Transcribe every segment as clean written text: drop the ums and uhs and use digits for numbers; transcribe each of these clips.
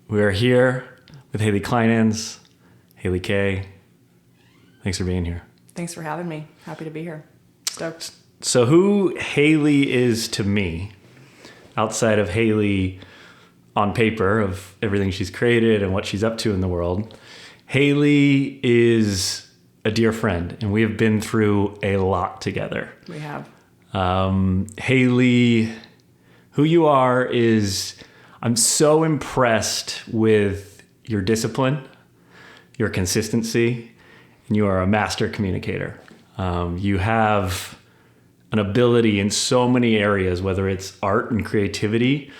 We are here with Hailey Kleinhans, Hailey K. Thanks for being here. Thanks for having me. Happy to be here. Stoked. So who Hailey is to me, outside of Hailey on paper of everything she's created and what she's up to in the world, Hailey is a dear friend, and we have been through a lot together. We have. Hailey, who you are is, I'm so impressed with your discipline, your consistency, and you are a master communicator. You have an ability in so many areas, whether it's art and creativity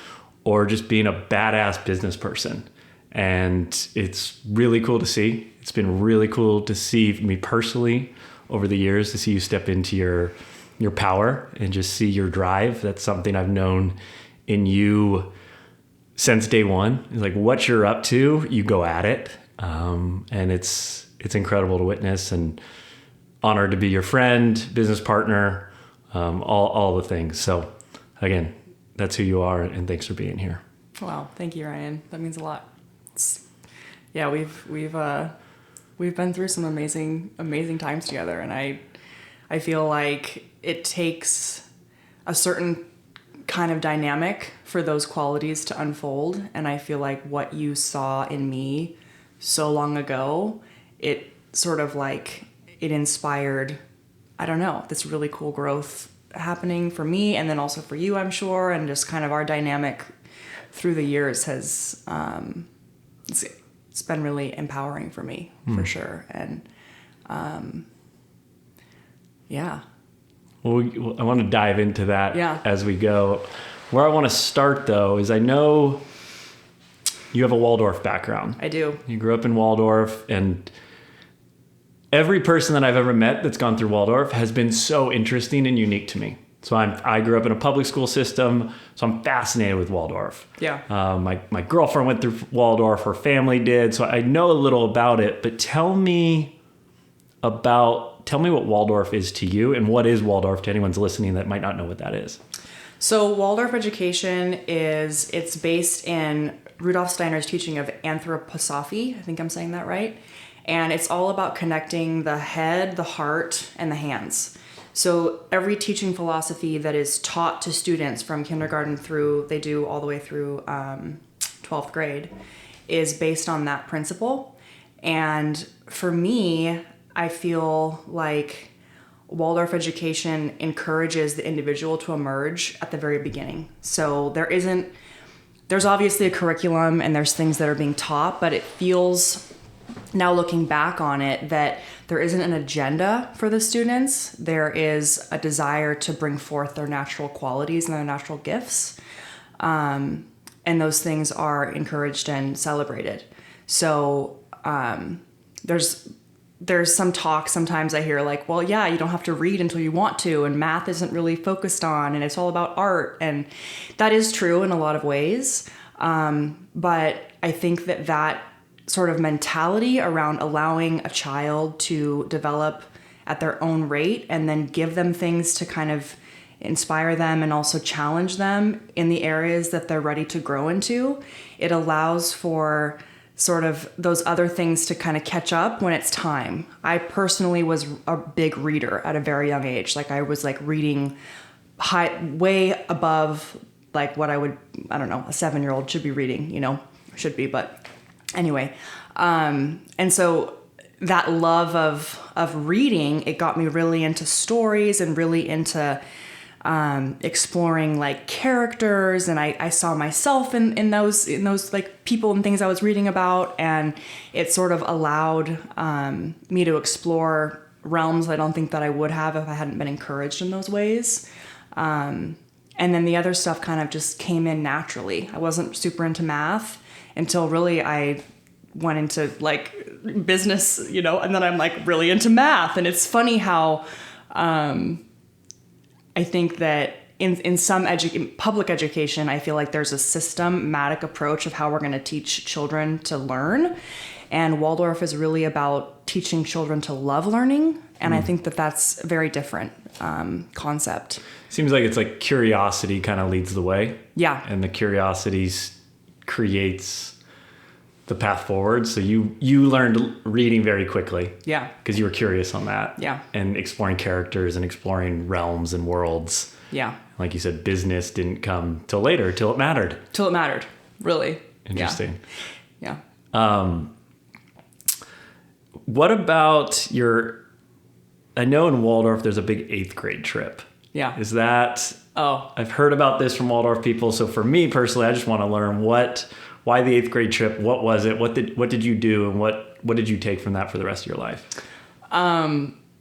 or just being a badass business person. And it's really cool to see. It's been really cool to see me personally over the years, to see you step into your power and just see your drive. That's something I've known in you since day one. It's like what you're up to, you go at it. And it's incredible to witness, and honored to be your friend, business partner, all the things. So again, that's who you are, and thanks for being here. Wow. Thank you, Ryan. That means a lot. Yeah, we've been through some amazing times together, and I feel like it takes a certain kind of dynamic for those qualities to unfold. And I feel like what you saw in me so long ago, it sort of like it inspired, I don't know, this really cool growth happening for me, and then also for you, I'm sure. And just kind of our dynamic through the years has it's been really empowering for me, for sure. And yeah. Well, I want to dive into that as we go. Where I want to start, though, is I know you have a Waldorf background. I do. You grew up in Waldorf, and every person that I've ever met that's gone through Waldorf has been so interesting and unique to me. So I grew up in a public school system, so I'm fascinated with Waldorf. Yeah. My girlfriend went through Waldorf, her family did, so I know a little about it. But tell me what Waldorf is to you, and what is Waldorf to anyone's listening that might not know what that is. So Waldorf Education it's based in Rudolf Steiner's teaching of anthroposophy. I think I'm saying that right. And it's all about connecting the head, the heart, and the hands. So every teaching philosophy that is taught to students from kindergarten through, they do all the way through 12th grade, is based on that principle. And for me, I feel like Waldorf Education encourages the individual to emerge at the very beginning. So there's obviously a curriculum and there's things that are being taught, but it feels, now looking back on it, that there isn't an agenda for the students. There is a desire to bring forth their natural qualities and their natural gifts. And those things are encouraged and celebrated. So there's some talk sometimes I hear like, well, yeah, you don't have to read until you want to, and math isn't really focused on, and it's all about art. And that is true in a lot of ways. But I think that sort of mentality around allowing a child to develop at their own rate, and then give them things to kind of inspire them and also challenge them in the areas that they're ready to grow into, it allows for sort of those other things to kind of catch up when it's time. I personally was a big reader at a very young age. Like I was like reading way above like what I don't know, a 7-year-old should be reading, should be, but anyway. And so that love of reading, it got me really into stories and really into exploring like characters, and I saw myself in those like people and things I was reading about, and it sort of allowed me to explore realms I don't think that I would have if I hadn't been encouraged in those ways. And then the other stuff kind of just came in naturally. I wasn't super into math until really I went into like business, and then I'm like really into math. And it's funny how I think that in some public education, I feel like there's a systematic approach of how we're going to teach children to learn. And Waldorf is really about teaching children to love learning. And I think that that's a very different concept. Seems like it's like curiosity kind of leads the way. Yeah. And the curiosity creates the path forward. So you learned reading very quickly. Yeah. Because you were curious on that. Yeah. And exploring characters and exploring realms and worlds. Yeah. Like you said, business didn't come till later, till it mattered. Till it mattered. Really. Interesting. Yeah. What about I know in Waldorf there's a big 8th grade trip. Yeah. Is that... Oh. I've heard about this from Waldorf people. So for me personally, I just want to learn why the 8th grade trip? What was it? What did you do? And what did you take from that for the rest of your life?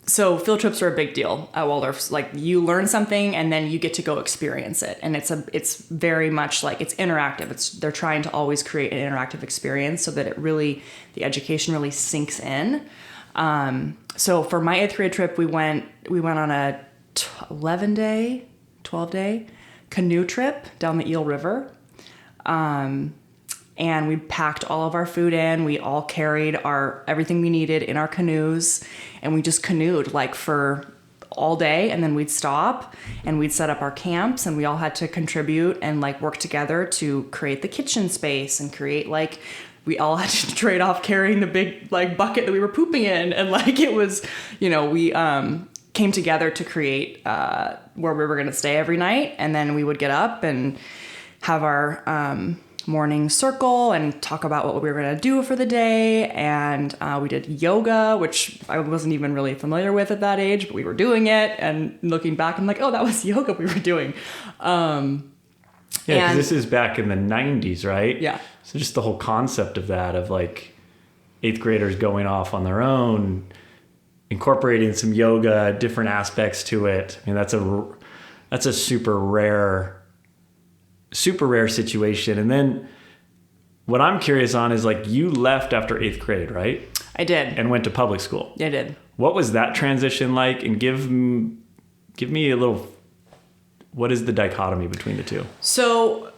So field trips are a big deal at Waldorf. Like you learn something and then you get to go experience it. And it's very much like it's interactive. They're trying to always create an interactive experience so that the education really sinks in. So for my 8th grade trip, we went on a 12-day canoe trip down the Eel River. And we packed all of our food in. We all carried everything we needed in our canoes, and we just canoed like for all day. And then we'd stop and we'd set up our camps, and we all had to contribute and like work together to create the kitchen space and create like, we all had to trade off carrying the big like bucket that we were pooping in. And like, it was, we, came together to create, where we were going to stay every night. And then we would get up and have our, morning circle and talk about what we were going to do for the day. And we did yoga, which I wasn't even really familiar with at that age, but we were doing it. And looking back, I'm like, oh, that was yoga we were doing. Yeah, because this is back in the 90s, right? Yeah. So just the whole concept of that, of like 8th graders going off on their own, incorporating some yoga, different aspects to it. I mean, that's a super rare situation. And then what I'm curious on is like you left after 8th grade, right? I did. And went to public school. I did. What was that transition like? And give me a little, what is the dichotomy between the two? So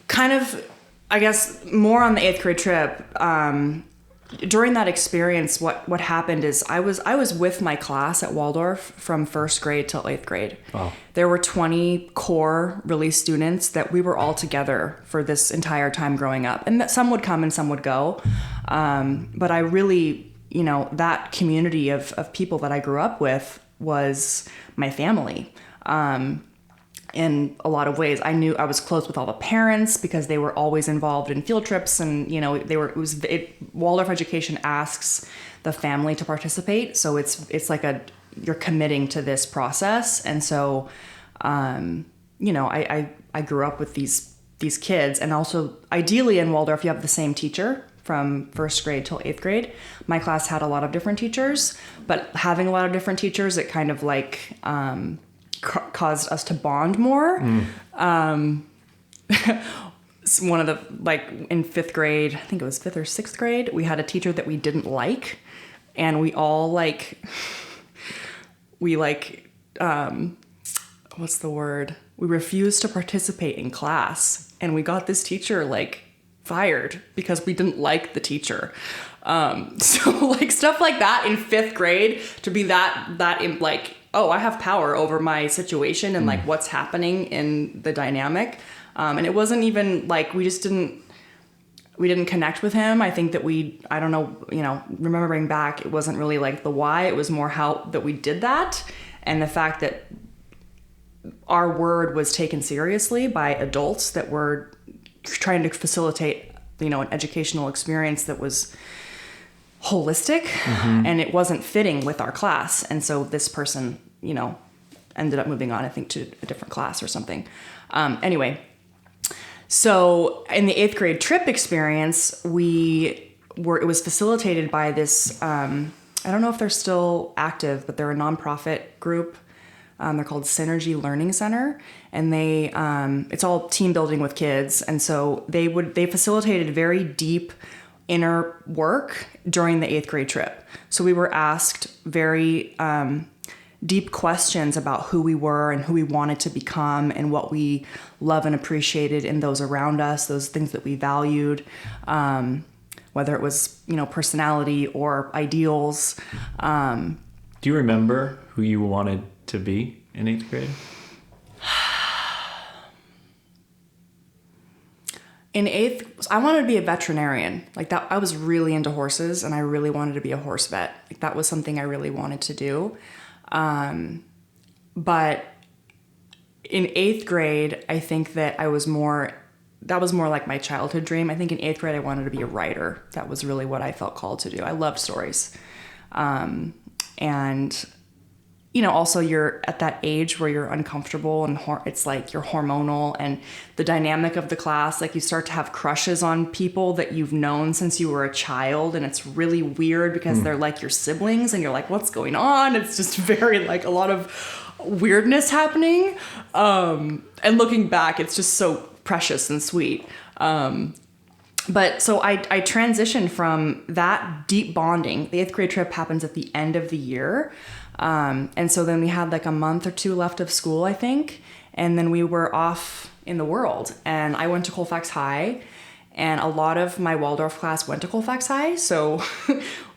kind of, I guess more on the 8th grade trip, during that experience, what happened is I was with my class at Waldorf from 1st grade till 8th grade. Wow. There were 20 core release students that we were all together for this entire time growing up. And some would come and some would go. But I really, that community of people that I grew up with was my family. In a lot of ways, I knew I was close with all the parents because they were always involved in field trips, and Waldorf Education asks the family to participate, so it's like you're committing to this process, and so I grew up with these kids, and also ideally in Waldorf you have the same teacher from 1st grade till 8th grade. My class had a lot of different teachers, but having a lot of different teachers, it kind of like caused us to bond more. One of the, like in 5th grade, I think it was 5th or 6th grade, we had a teacher that we didn't like, and we all what's the word? We refused to participate in class, and we got this teacher like fired because we didn't like the teacher. So like stuff like that in 5th grade, to be that in like, oh, I have power over my situation and like what's happening in the dynamic. And it wasn't even like, we didn't connect with him. I think that I don't know, remembering back, it wasn't really like the why, it was more how that we did that. And the fact that our word was taken seriously by adults that were trying to facilitate, an educational experience that was holistic, and it wasn't fitting with our class. And so this person, ended up moving on, I think, to a different class or something. Anyway, so in the 8th grade trip experience, it was facilitated by this, I don't know if they're still active, but they're a nonprofit group. They're called Synergy Learning Center, and it's all team building with kids. And so they facilitated very deep inner work during the 8th grade trip. So we were asked very deep questions about who we were and who we wanted to become and what we love and appreciated in those around us, those things that we valued, whether it was, personality or ideals. Do you remember who you wanted to be in 8th grade? In eighth, I wanted to be a veterinarian. Like that, I was really into horses, and I really wanted to be a horse vet. Like that was something I really wanted to do. But in eighth grade, I think that that was more like my childhood dream. I think in eighth grade, I wanted to be a writer. That was really what I felt called to do. I loved stories. And also you're at that age where you're uncomfortable and it's like you're hormonal, and the dynamic of the class, like you start to have crushes on people that you've known since you were a child. And it's really weird because they're like your siblings and you're like, what's going on? It's just very like a lot of weirdness happening. And looking back, it's just so precious and sweet. But so I transitioned from that deep bonding. The eighth grade trip happens at the end of the year. And so then we had like a month or two left of school, I think. And then we were off in the world, and I went to Colfax High, and a lot of my Waldorf class went to Colfax High. So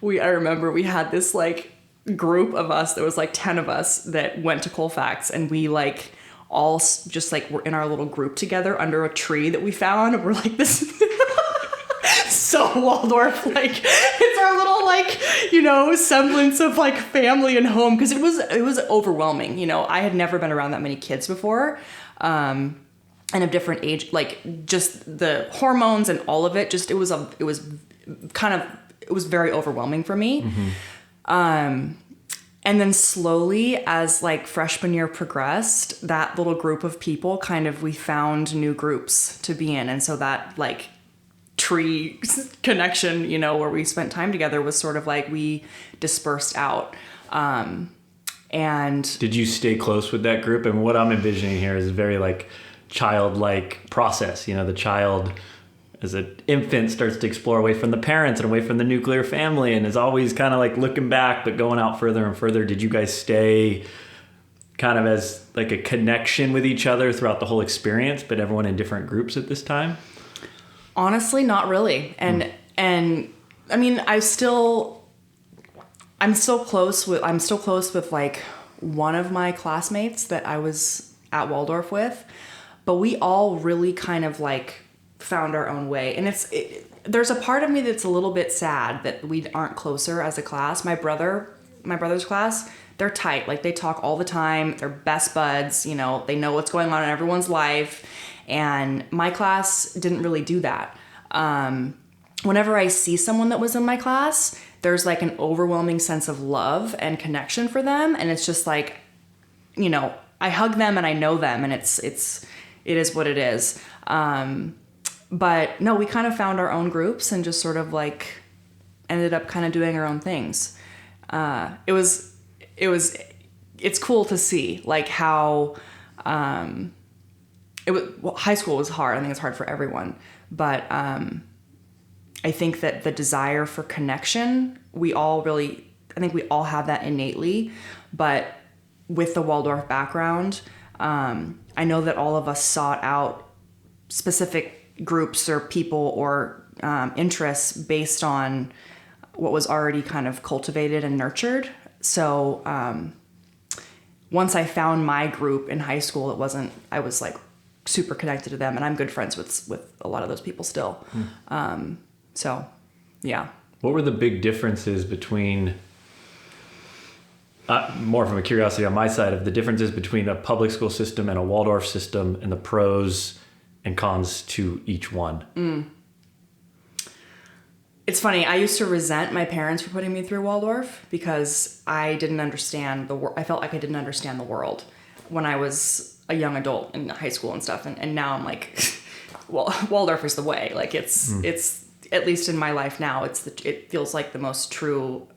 I remember we had this like group of us, there was like 10 of us that went to Colfax, and we like all just like were in our little group together under a tree that we found. And we're like, this so Waldorf, like it's our little like semblance of like family and home, because it was overwhelming. I had never been around that many kids before, and of different age, like just the hormones and all of it. Just it was very overwhelming for me. And then slowly, as like freshman year progressed, that little group of people we found new groups to be in, and so that like tree connection, where we spent time together, was sort of like we dispersed out. And did you stay close with that group? And what I'm envisioning here is a very like childlike process. The child as an infant starts to explore away from the parents and away from the nuclear family, and is always kind of like looking back but going out further and further. Did you guys stay kind of as like a connection with each other throughout the whole experience, but everyone in different groups at this time? Honestly, not really. And I mean, I'm still close with like one of my classmates that I was at Waldorf with, but we all really kind of like found our own way. And there's a part of me that's a little bit sad that we aren't closer as a class. My brother's class, they're tight. Like they talk all the time. They're best buds. They know what's going on in everyone's life. And my class didn't really do that. Whenever I see someone that was in my class, there's like an overwhelming sense of love and connection for them. And it's just like, I hug them and I know them, and it is what it is. But no, we kind of found our own groups and just sort of like ended up kind of doing our own things. It's cool to see like how, high school was hard. I think it's hard for everyone, but I think that the desire for connection, I think we all have that innately, but with the Waldorf background, I know that all of us sought out specific groups or people or interests based on what was already kind of cultivated and nurtured. So once I found my group in high school, I was like super connected to them, and I'm good friends with a lot of those people still. So yeah. What were the big differences between, more from a curiosity on my side, of the differences between a public school system and a Waldorf system, and the pros and cons to each one? It's funny. I used to resent my parents for putting me through Waldorf because I didn't understand I felt like I didn't understand the world when I was a young adult in high school and stuff. And now I'm like, well, Waldorf is the way. Like it's at least in my life now, it feels like the most true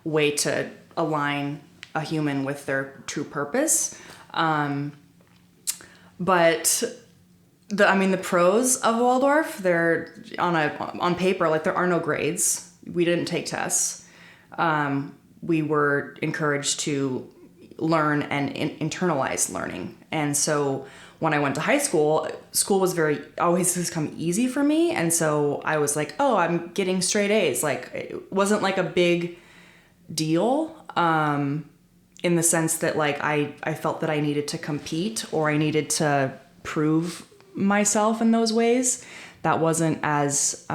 way to align a human with their true purpose. But the pros of Waldorf, they're on paper, like there are no grades. We didn't take tests. We were encouraged to learn and internalize learning. And so when I went to high school, school was always just come easy for me. And so I was like, oh, I'm getting straight A's. Like it wasn't like a big deal, in the sense that like I felt that I needed to compete or I needed to prove myself in those ways, that wasn't as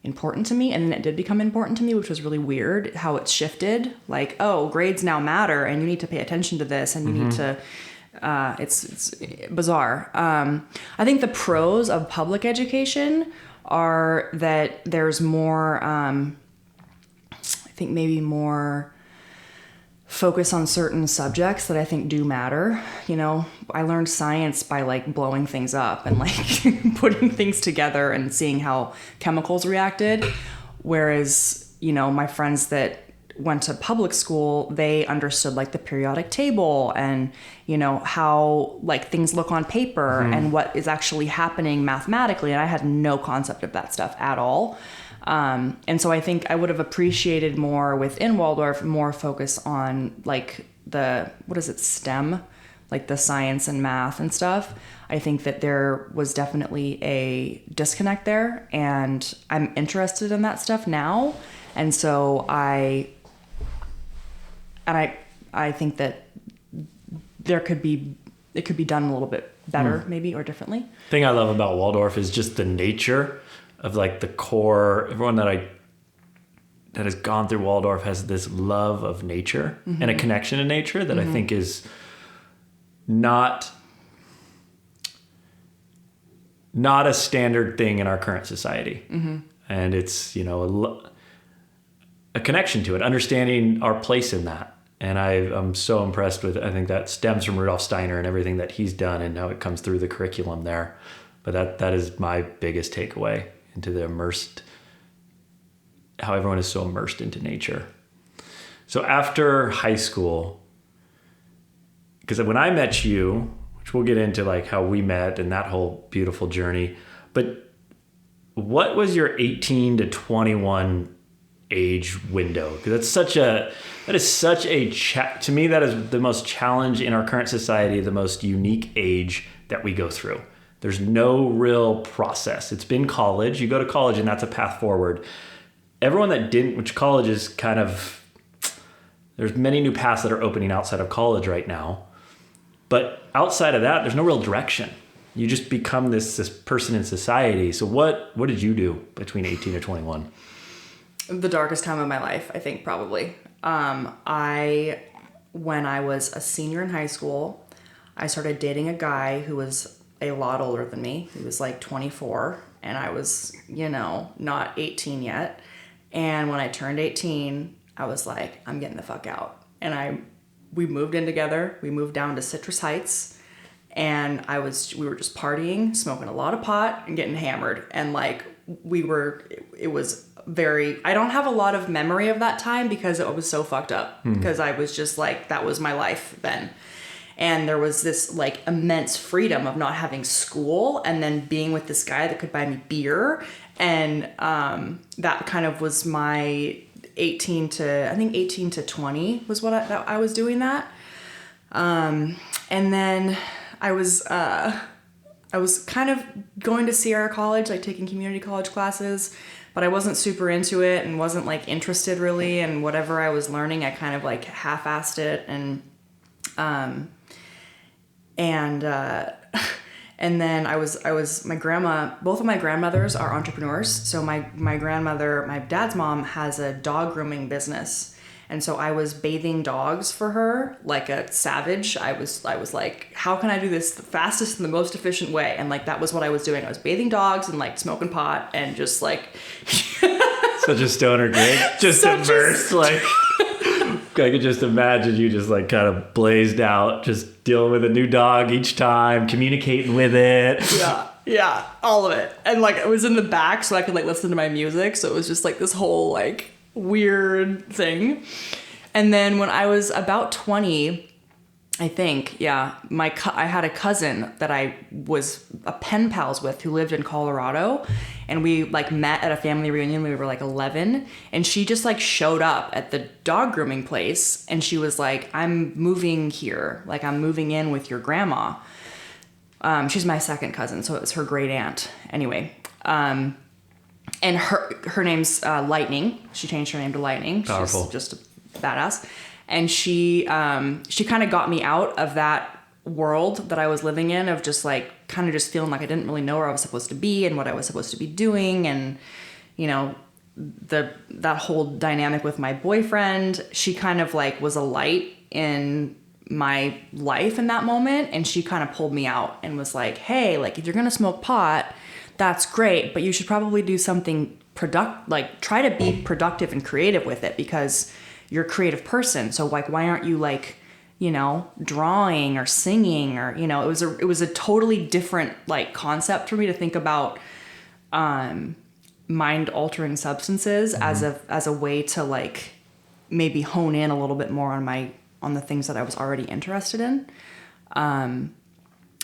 important to me. And then it did become important to me, which was really weird how it shifted. Like, oh, grades now matter and you need to pay attention to this and you need to, it's bizarre. I think the pros of public education are that there's more, I think maybe more focus on certain subjects that I think do matter. You know, I learned science by like blowing things up and like putting things together and seeing how chemicals reacted. Whereas, you know, my friends that went to public school, they understood like the periodic table and, you know, how like things look on paper and what is actually happening mathematically. And I had no concept of that stuff at all. And so I think I would have appreciated more within Waldorf, more focus on like STEM, like the science and math and stuff. I think that there was definitely a disconnect there, and I'm interested in that stuff now. And so I think that it could be done a little bit better maybe, or differently. The thing I love about Waldorf is just the nature of like the core. Everyone that has gone through Waldorf has this love of nature and a connection to nature that I think is not a standard thing in our current society. And it's, you know, a connection to it, understanding our place in that. And I'm so impressed with it. I think that stems from Rudolf Steiner and everything that he's done and how it comes through the curriculum there. But that is my biggest takeaway into how everyone is so immersed into nature. So after high school, because when I met you, which we'll get into like how we met and that whole beautiful journey, but what was your 18 to 21 age window? Because that is such a to me, that is the most challenge in our current society, the most unique age that we go through. There's no real process. It's been college. You go to college and that's a path forward. Everyone that didn't, which college is kind of, there's many new paths that are opening outside of college right now. But outside of that, there's no real direction. You just become this person in society. So what did you do between 18 and 21? The darkest time of my life, I think, probably. When I was a senior in high school, I started dating a guy who was a lot older than me. He was like 24 and I was, you know, not 18 yet. And when I turned 18, I was like, I'm getting the fuck out. And we moved in together. We moved down to Citrus Heights and we were just partying, smoking a lot of pot and getting hammered. And like it was I don't have a lot of memory of that time because it was so fucked up because I was just like, that was my life then. And there was this like immense freedom of not having school and then being with this guy that could buy me beer. And that kind of was my 18 to 20 was what I was doing that. And then I was kind of going to Sierra College, like taking community college classes, but I wasn't super into it and wasn't like interested really. And whatever I was learning, I kind of like half-assed it. And then I was my grandma, both of my grandmothers are entrepreneurs. So my grandmother, my dad's mom has a dog grooming business. And so I was bathing dogs for her like a savage. I was like, how can I do this the fastest and the most efficient way? And like, that was what I was doing. I was bathing dogs and like smoking pot and just like. Such a stoner gig. Just immersed. Like, I could just imagine you just like kind of blazed out, just dealing with a new dog each time, communicating with it. Yeah, all of it. And like, I was in the back so I could like listen to my music. So it was just like this whole like weird thing. And then when I was about 20, I think, I had a cousin that I was a pen pals with who lived in Colorado, and we like met at a family reunion. We were like 11, and she just like showed up at the dog grooming place, and she was like, I'm moving here. Like, I'm moving in with your grandma. She's my second cousin, so it was her great aunt. Anyway, and her name's Lightning. She changed her name to Lightning. Powerful. She's just a badass. And she kind of got me out of that world that I was living in of just like kind of just feeling like I didn't really know where I was supposed to be and what I was supposed to be doing. And, you know, that whole dynamic with my boyfriend, she kind of like was a light in my life in that moment. And she kind of pulled me out and was like, hey, like if you're going to smoke pot, that's great, but you should probably do something like try to be productive and creative with it because you're a creative person. So like, why aren't you like, you know, drawing or singing or, you know, it was a totally different like concept for me to think about, mind altering substances as a way to like maybe hone in a little bit more on the things that I was already interested in.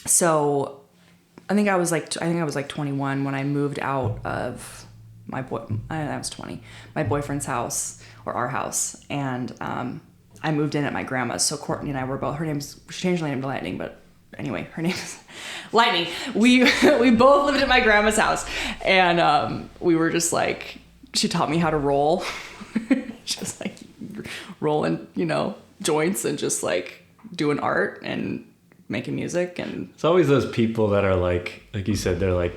So I think I was like 21 when I moved out of I was 20, my boyfriend's house or our house. And, I moved in at my grandma's. So Courtney and I were both, she changed her name to Lightning, but anyway, her name is Lightning. We both lived at my grandma's house and, we were just like, she taught me how to roll. Just like rolling, you know, joints and just like doing art and making music. And it's always those people that are like you said, they're like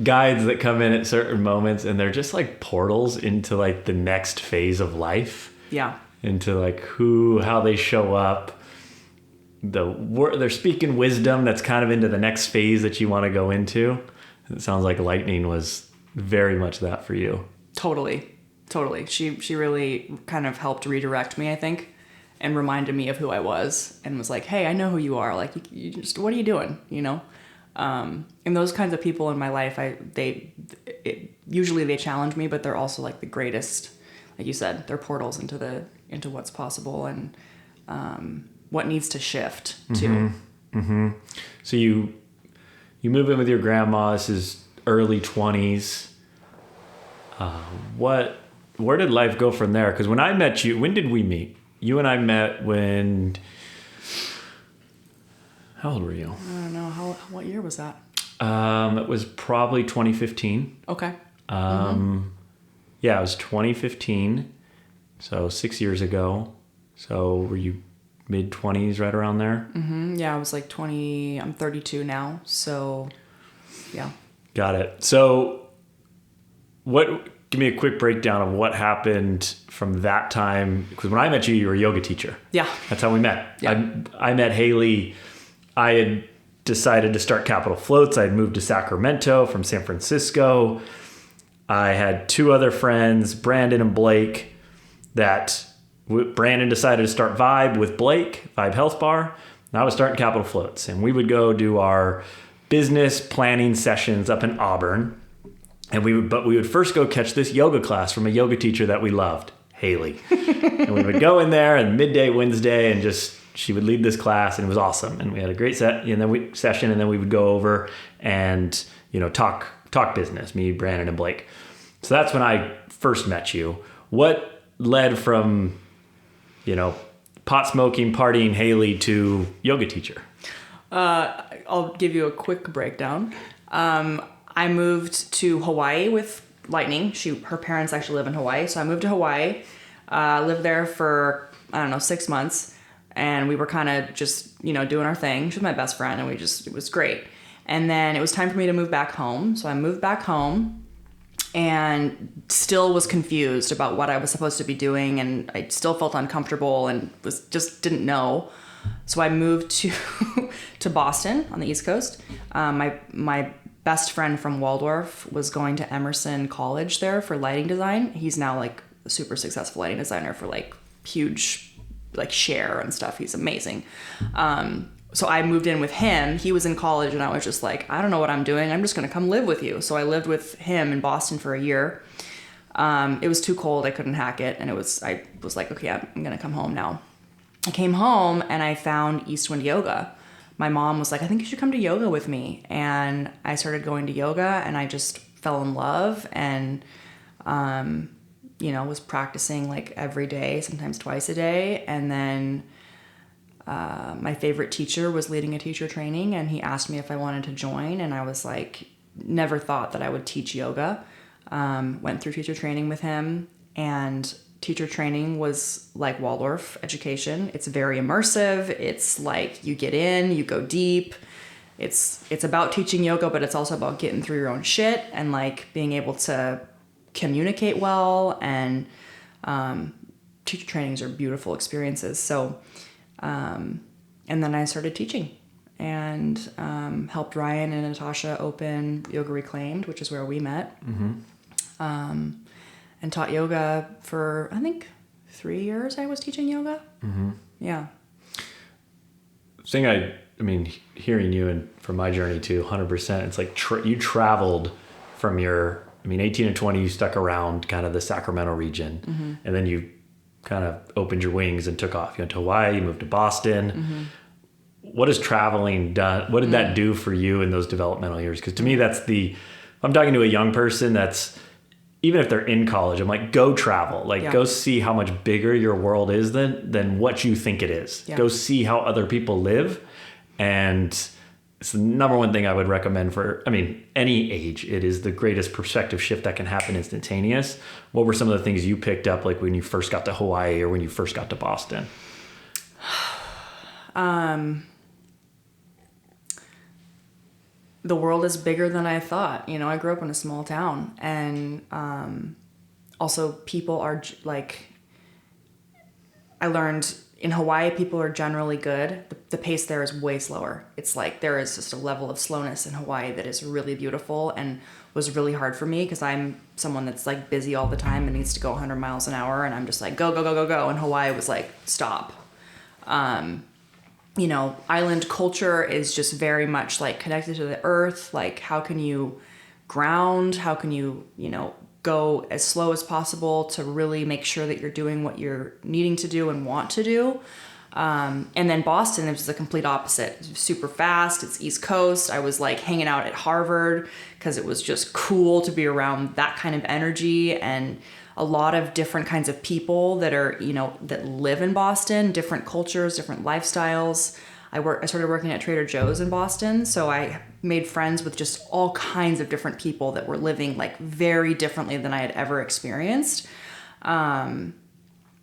guides that come in at certain moments and they're just like portals into like the next phase of life. Yeah. Into like how they show up. They're speaking wisdom that's kind of into the next phase that you want to go into. It sounds like Lightning was very much that for you. Totally. She really kind of helped redirect me, I think, and reminded me of who I was and was like, hey, I know who you are. Like, you just, what are you doing? You know? And those kinds of people in my life, usually they challenge me, but they're also like the greatest, like you said, they're portals into what's possible and, what needs to shift too. Mm-hmm. Mm-hmm. So you move in with your grandma. This is early 20s. Where did life go from there? Because when I met you, when did we meet? You and I met when, how old were you? I don't know. What year was that? It was probably 2015. Okay. Yeah, it was 2015. So 6 years ago. So were you mid-20s right around there? Mm-hmm. Yeah, I was like 20. I'm 32 now. So, yeah. Got it. So give me a quick breakdown of what happened from that time. Because when I met you, you were a yoga teacher. Yeah. That's how we met. Yeah. I met Hailey. I had decided to start Capitol Floats. I had moved to Sacramento from San Francisco. I had two other friends, Brandon and Blake, that Brandon decided to start Vibe with Blake, Vibe Health Bar. And I was starting Capitol Floats. And we would go do our business planning sessions up in Auburn. And we would first go catch this yoga class from a yoga teacher that we loved, Hailey. And we would go in there and midday Wednesday and she would lead this class and it was awesome. And we had a great session and then we would go over and, you know, talk business, me, Brandon, and Blake. So that's when I first met you. What led from, you know, pot smoking, partying Hailey to yoga teacher? I'll give you a quick breakdown. I moved to Hawaii with Lightning. Her parents actually live in Hawaii. So I moved to Hawaii, lived there for, 6 months. And we were kind of just, you know, doing our thing. She was my best friend and it was great. And then it was time for me to move back home. So I moved back home and still was confused about what I was supposed to be doing. And I still felt uncomfortable and just didn't know. So I moved to Boston on the East Coast. My best friend from Waldorf was going to Emerson College there for lighting design. He's now like a super successful lighting designer for like huge like Share and stuff. He's amazing. So I moved in with him. He was in college and I was just like, I don't know what I'm doing. I'm just going to come live with you. So I lived with him in Boston for a year. It was too cold. I couldn't hack it. And I was like, okay, I'm going to come home now. I came home and I found Eastwind Yoga. My mom was like, I think you should come to yoga with me. And I started going to yoga and I just fell in love and, was practicing like every day, sometimes twice a day. And then my favorite teacher was leading a teacher training and he asked me if I wanted to join. And I was like, never thought that I would teach yoga. Went through teacher training with him and teacher training was like Waldorf Education. It's very immersive. It's like you get in, you go deep. It's about teaching yoga, but it's also about getting through your own shit and like being able to communicate well. And teacher trainings are beautiful experiences. So, and then I started teaching and helped Ryan and Natasha open Yoga Reclaimed, which is where we met. And taught yoga for, I think, 3 years I was teaching yoga. Yeah. Thing I mean, hearing you and from my journey too, 100%, it's like you traveled from 18 and 20, you stuck around kind of the Sacramento region. And then you kind of opened your wings and took off. You went to Hawaii, you moved to Boston. What has traveling done? What did that do for you in those developmental years? Because to me, I'm talking to a young person that's, even if they're in college, I'm like, go travel. Like, go see how much bigger your world is than what you think it is. Go see how other people live. And it's the number one thing I would recommend for, any age. It is the greatest perspective shift that can happen instantaneous. What were some of the things you picked up, like when you first got to Hawaii or when you first got to Boston? The world is bigger than I thought. I grew up in a small town, and also people are like, I learned in Hawaii, people are generally good. The pace there is way slower. It's like there is just a level of slowness in Hawaii that is really beautiful and was really hard for me because I'm someone that's like busy all the time and needs to go 100 miles an hour, and I'm just like, go, go, go, go, go. And Hawaii was like, stop. Island culture is just very much like connected to the earth. Like, how can you ground? How can you, go as slow as possible to really make sure that you're doing what you're needing to do and want to do? And then Boston, it was the complete opposite. It was super fast. It's East Coast. I was like hanging out at Harvard because it was just cool to be around that kind of energy and a lot of different kinds of people that are, that live in Boston, different cultures, different lifestyles. I started working at Trader Joe's in Boston, so I made friends with just all kinds of different people that were living like very differently than I had ever experienced. And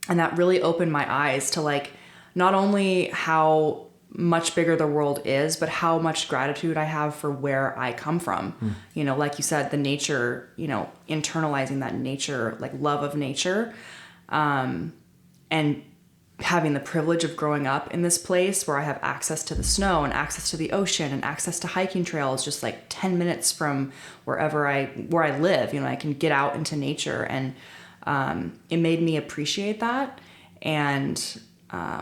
that really opened my eyes to like, not only how much bigger the world is, but how much gratitude I have for where I come from. Like you said, the nature, internalizing that nature, like love of nature, and having the privilege of growing up in this place where I have access to the snow and access to the ocean and access to hiking trails, just like 10 minutes from where I live. I can get out into nature, and it made me appreciate that. And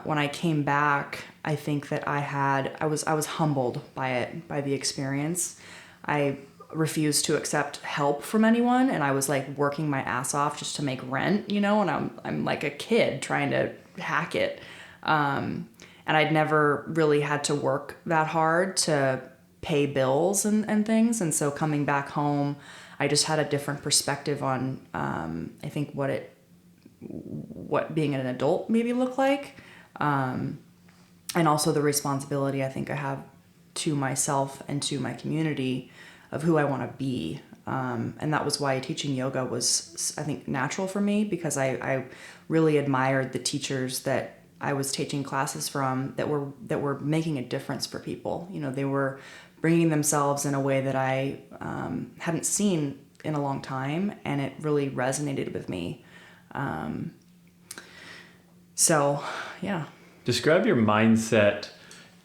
when I came back, I think that I was humbled by it, by the experience. I refused to accept help from anyone, and I was like working my ass off just to make rent, and I'm like a kid trying to hack it. And I'd never really had to work that hard to pay bills and things. And so coming back home, I just had a different perspective on, I think what being an adult maybe looked like. And also the responsibility I think I have to myself and to my community of who I want to be. And that was why teaching yoga was, I think, natural for me, because I really admired the teachers that I was taking classes from that were making a difference for people. They were bringing themselves in a way that I hadn't seen in a long time, and it really resonated with me. So, yeah. Describe your mindset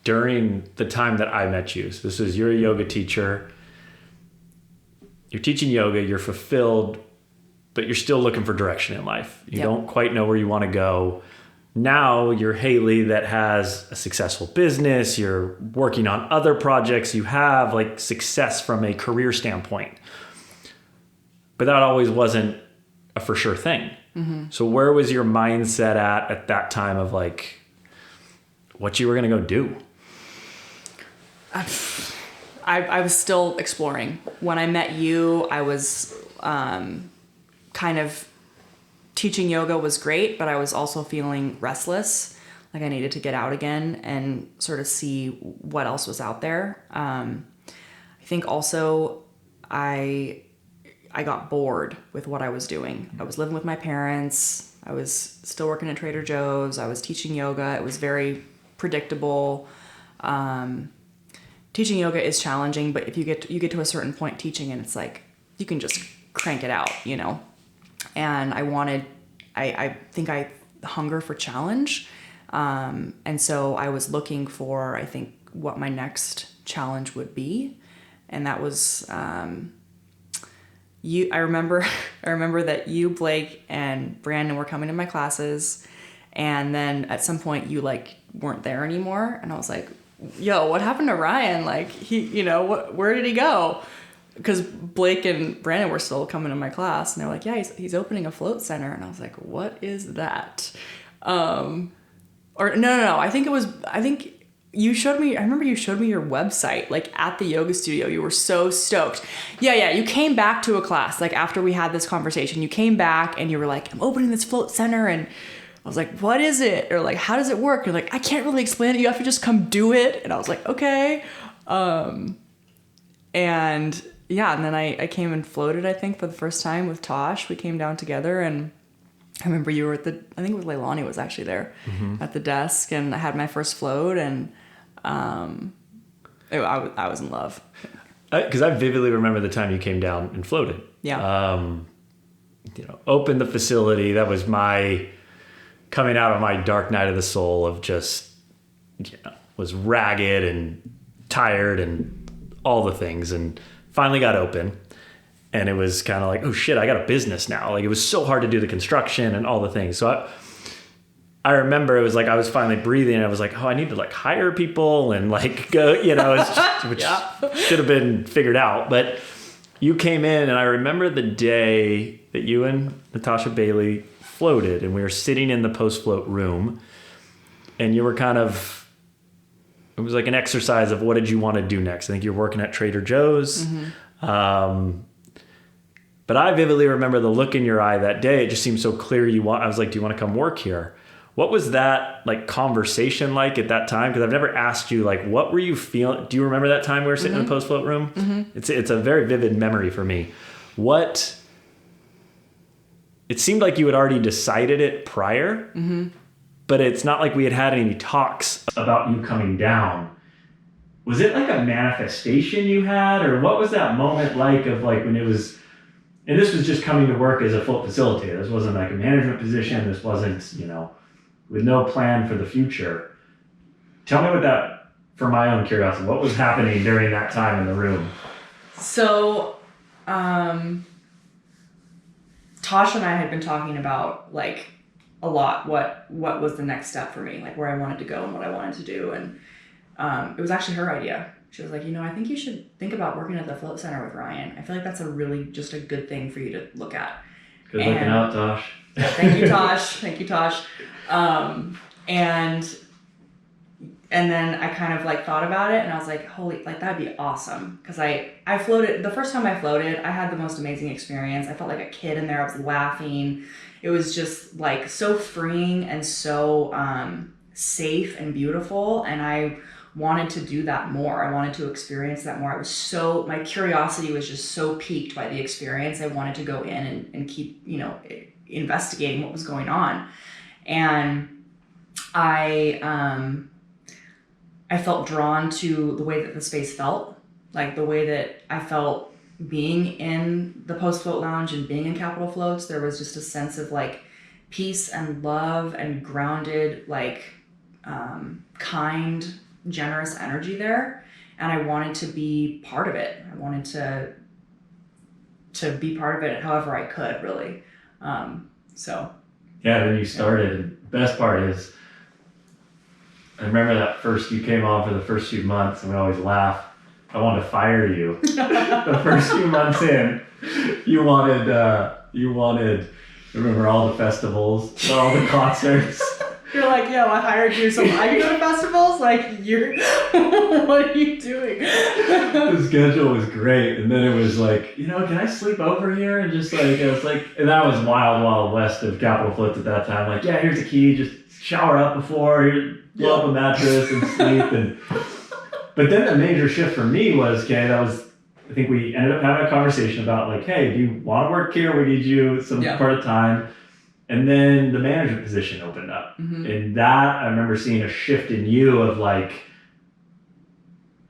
during the time that I met you. So you're a yoga teacher. You're teaching yoga, you're fulfilled, but you're still looking for direction in life. You don't quite know where you want to go. Now you're Hailey that has a successful business. You're working on other projects. You have like success from a career standpoint. But that always wasn't a for sure thing. Mm-hmm. So where was your mindset at that time of like what you were going to go do? I was still exploring. When I met you, I was kind of teaching yoga was great, but I was also feeling restless. Like I needed to get out again and sort of see what else was out there. I think also I I got bored with what I was doing. I was living with my parents. I was still working at Trader Joe's. I was teaching yoga. It was very predictable. Teaching yoga is challenging, but if you get to a certain point teaching, and it's like you can just crank it out, you know. And I think I hunger for challenge, and so I was looking for, I think, what my next challenge would be, and that was you. I remember that you, Blake, and Brandon were coming to my classes, and then at some point you like weren't there anymore, and I was like, yo, what happened to Ryan? Like, he, you know, where did he go? Because Blake and Brandon were still coming to my class, and they're like, yeah, he's opening a float center. And I was like, what is that? Or no. I think you showed me, I remember you showed me your website, like at the yoga studio. You were so stoked. Yeah. You came back to a class, like after we had this conversation, you came back and you were like, I'm opening this float center. And I was like, what is it? Or like, how does it work? You're like, I can't really explain it. You have to just come do it. And I was like, okay. And yeah, and then I came and floated, I think, for the first time with Tosh. We came down together, and I remember you were I think it was Leilani was actually there at the desk, and I had my first float, and I was in love. Because I vividly remember the time you came down and floated. Yeah. You know, opened the facility. That was my coming out of my dark night of the soul of just, you know, was ragged and tired and all the things, and finally got open. And it was kind of like, oh shit, I got a business now. Like, it was so hard to do the construction and all the things. So I remember it was like I was finally breathing, and I was like, oh, I need to like hire people and like go, you know, it's just, which should have been figured out. But you came in, and I remember the day that you and Natasha Bailey floated, and we were sitting in the post-float room, and you were kind of, it was like an exercise of what did you want to do next. I think you're working at Trader Joe's. But I vividly remember the look in your eye that day. It just seemed so clear. I was like, do you want to come work here? What was that like conversation like at that time? Because I've never asked you, like, what were you feeling? Do you remember that time we were sitting in the post-float room? It's a very vivid memory for me. It seemed like you had already decided it prior, but it's not like we had any talks about you coming down. Was it like a manifestation you had, or what was that moment like of like when it was, and this was just coming to work as a float facilitator. This wasn't like a management position. This wasn't, you know, with no plan for the future. Tell me what that, for my own curiosity, what was happening during that time in the room? So, Tosh and I had been talking about like a lot what was the next step for me, like where I wanted to go and what I wanted to do. And it was actually her idea. She was like, you know, I think you should think about working at the float center with Ryan. I feel like that's a really just a good thing for you to look at. Good looking out, Tosh. Thank you, Tosh. Thank you, Tosh. And then I kind of like thought about it, and I was like, holy, like that'd be awesome. Cause I floated, the first time I floated, I had the most amazing experience. I felt like a kid in there. I was laughing. It was just like so freeing and so safe and beautiful. And I wanted to do that more. I wanted to experience that more. My curiosity was just so piqued by the experience. I wanted to go in and keep, you know, investigating what was going on. And I felt drawn to the way that the space felt, like the way that I felt being in the post float lounge and being in Capitol Floats. There was just a sense of like peace and love and grounded, like kind, generous energy there. And I wanted to be part of it. I wanted to be part of it however I could, really. So. Yeah, then you started. The best part is, I remember that first, you came on for the first few months, and we always laugh. I wanted to fire you. The first few months in, you wanted, remember all the festivals, all the concerts. You're like, yo, I hired you so I can go to festivals? Like, what are you doing? The schedule was great. And then it was like, you know, can I sleep over here? And just like, it was like, and that was wild west of Capitol Floats at that time. Like, yeah, here's the key. Just shower up before, blow up a mattress and sleep. But then the major shift for me was, okay, that was I think we ended up having a conversation about like, hey, do you want to work here? We need you some part of time. And then the management position opened up. And that, I remember seeing a shift in you of like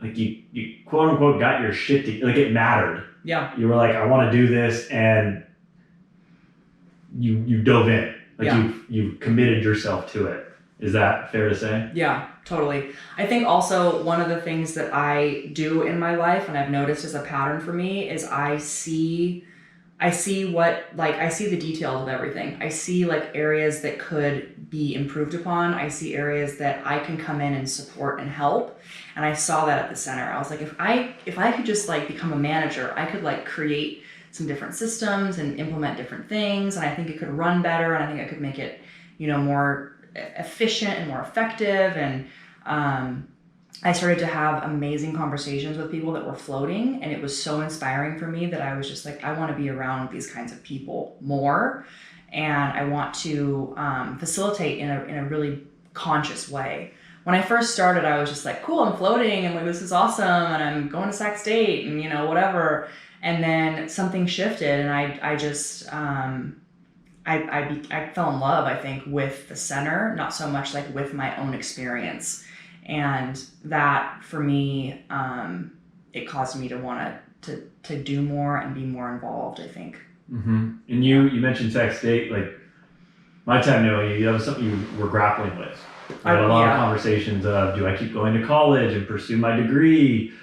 you quote unquote got your shit like it mattered. Yeah. You were like, I want to do this, and you dove in. Like you committed yourself to it. Is that fair to say? Yeah, totally. I think also one of the things that I do in my life, and I've noticed as a pattern for me, is I see the details of everything. I see like areas that could be improved upon. I see areas that I can come in and support and help. And I saw that at the center. I was like, if I could just like become a manager, I could like create some different systems and implement different things. And I think it could run better. And I think I could make it, more efficient and more effective. And I started to have amazing conversations with people that were floating, and it was so inspiring for me that I was just like, I want to be around these kinds of people more, and I want to facilitate in a really conscious way. When I first started, I was just like, cool, I'm floating, and like this is awesome, and I'm going to Sac State, and whatever. And then something shifted, and I just I fell in love, I think, with the center, not so much like with my own experience. And that for me, it caused me to want to do more and be more involved, I think. And you mentioned Sac State, like my time knowing you, that was something you were grappling with. I had a lot of conversations of, do I keep going to college and pursue my degree,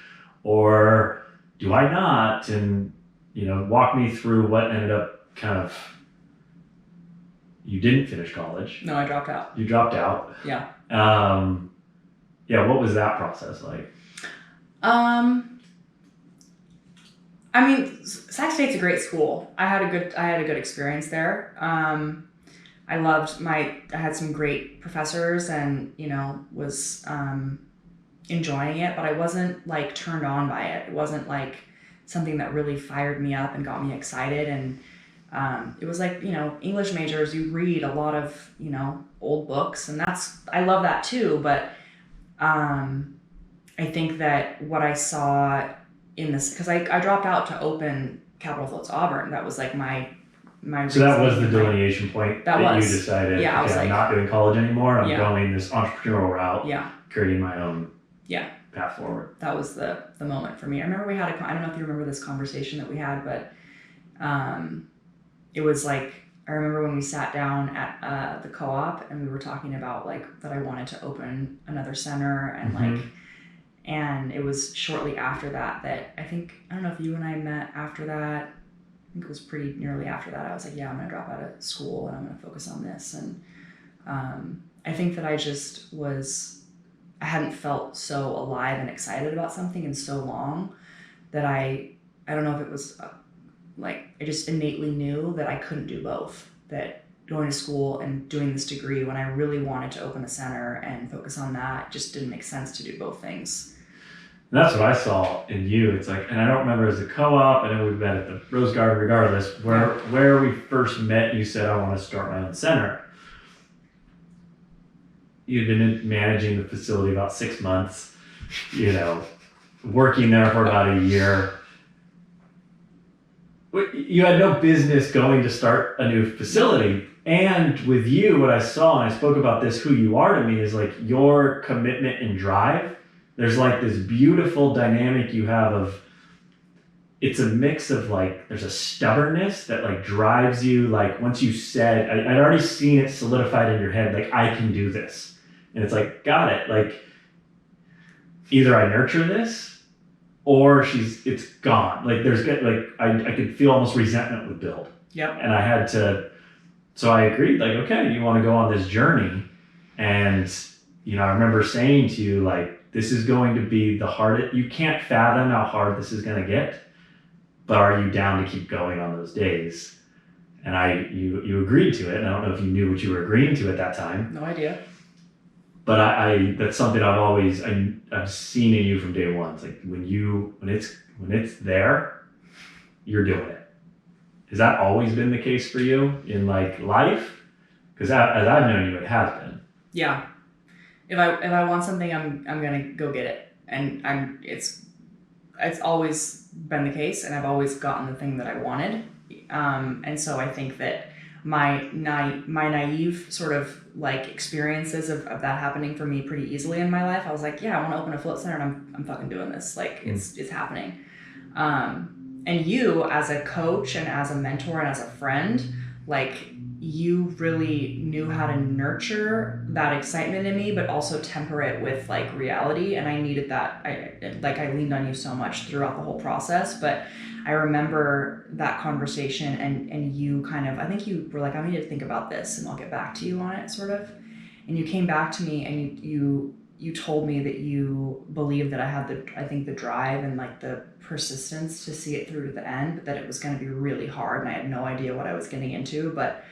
or do I not? And, walk me through what ended up you didn't finish college. No, I dropped out. You dropped out. Yeah. What was that process like? I mean, Sac State's a great school. I had a good experience there. I had some great professors, and was enjoying it, but I wasn't like turned on by it. It wasn't like something that really fired me up and got me excited. And it was like, English majors, you read a lot of, old books, and I love that too. But I think that what I saw in this, because I dropped out to open Capitol Floats Auburn. That was like my So that was the delineation point that you decided, I was like, I'm not doing college anymore. I'm going this entrepreneurial route, creating my own path forward. That was the moment for me. I remember we had I don't know if you remember this conversation that we had, but it was like, I remember when we sat down at the co-op and we were talking about like that I wanted to open another center, and and it was shortly after that I don't know if you and I met after that. I think it was pretty nearly after that. I was like, yeah, I'm going to drop out of school and I'm going to focus on this. And I think that I hadn't felt so alive and excited about something in so long that I don't know if it was I just innately knew that I couldn't do both, that going to school and doing this degree when I really wanted to open a center and focus on that just didn't make sense to do both things. And that's what I saw in you. It's like, and I don't remember as a co-op, I know we've met at the Rose Garden regardless, where we first met, you said, I want to start my own center. You'd been managing the facility about 6 months, working there for about a year. You had no business going to start a new facility. And with you, what I saw, and I spoke about this, who you are to me, is like your commitment and drive. There's like this beautiful dynamic you have of, it's a mix of like, there's a stubbornness that like drives you. Like once you said, I'd already seen it solidified in your head, like I can do this. And it's like, got it. Like either I nurture this or it's gone. Like I could feel almost resentment would build. Yep. And I had to, so I agreed, like, okay, you want to go on this journey. And, I remember saying to you, like, this is going to be the hardest, you can't fathom how hard this is going to get, but are you down to keep going on those days? And you agreed to it. And I don't know if you knew what you were agreeing to at that time. No idea. But I that's something I've seen in you from day one. It's like when it's there, you're doing it. Has that always been the case for you in like life? Because as I've known you, it has been. Yeah. If I want something, I'm gonna go get it, and it's always been the case, and I've always gotten the thing that I wanted. And so I think that my naive sort of like experiences of that happening for me pretty easily in my life. I was like, yeah, I want to open a float center, and I'm fucking doing this. Like it's happening. And you as a coach and as a mentor and as a friend, like you really knew how to nurture that excitement in me, but also temper it with like reality. And I needed that. I leaned on you so much throughout the whole process, but I remember that conversation and you kind of, I think you were like, I need to think about this and I'll get back to you on it, sort of. And you came back to me and you told me that you believed that I had the drive and like the persistence to see it through to the end, but that it was going to be really hard and I had no idea what I was getting into, but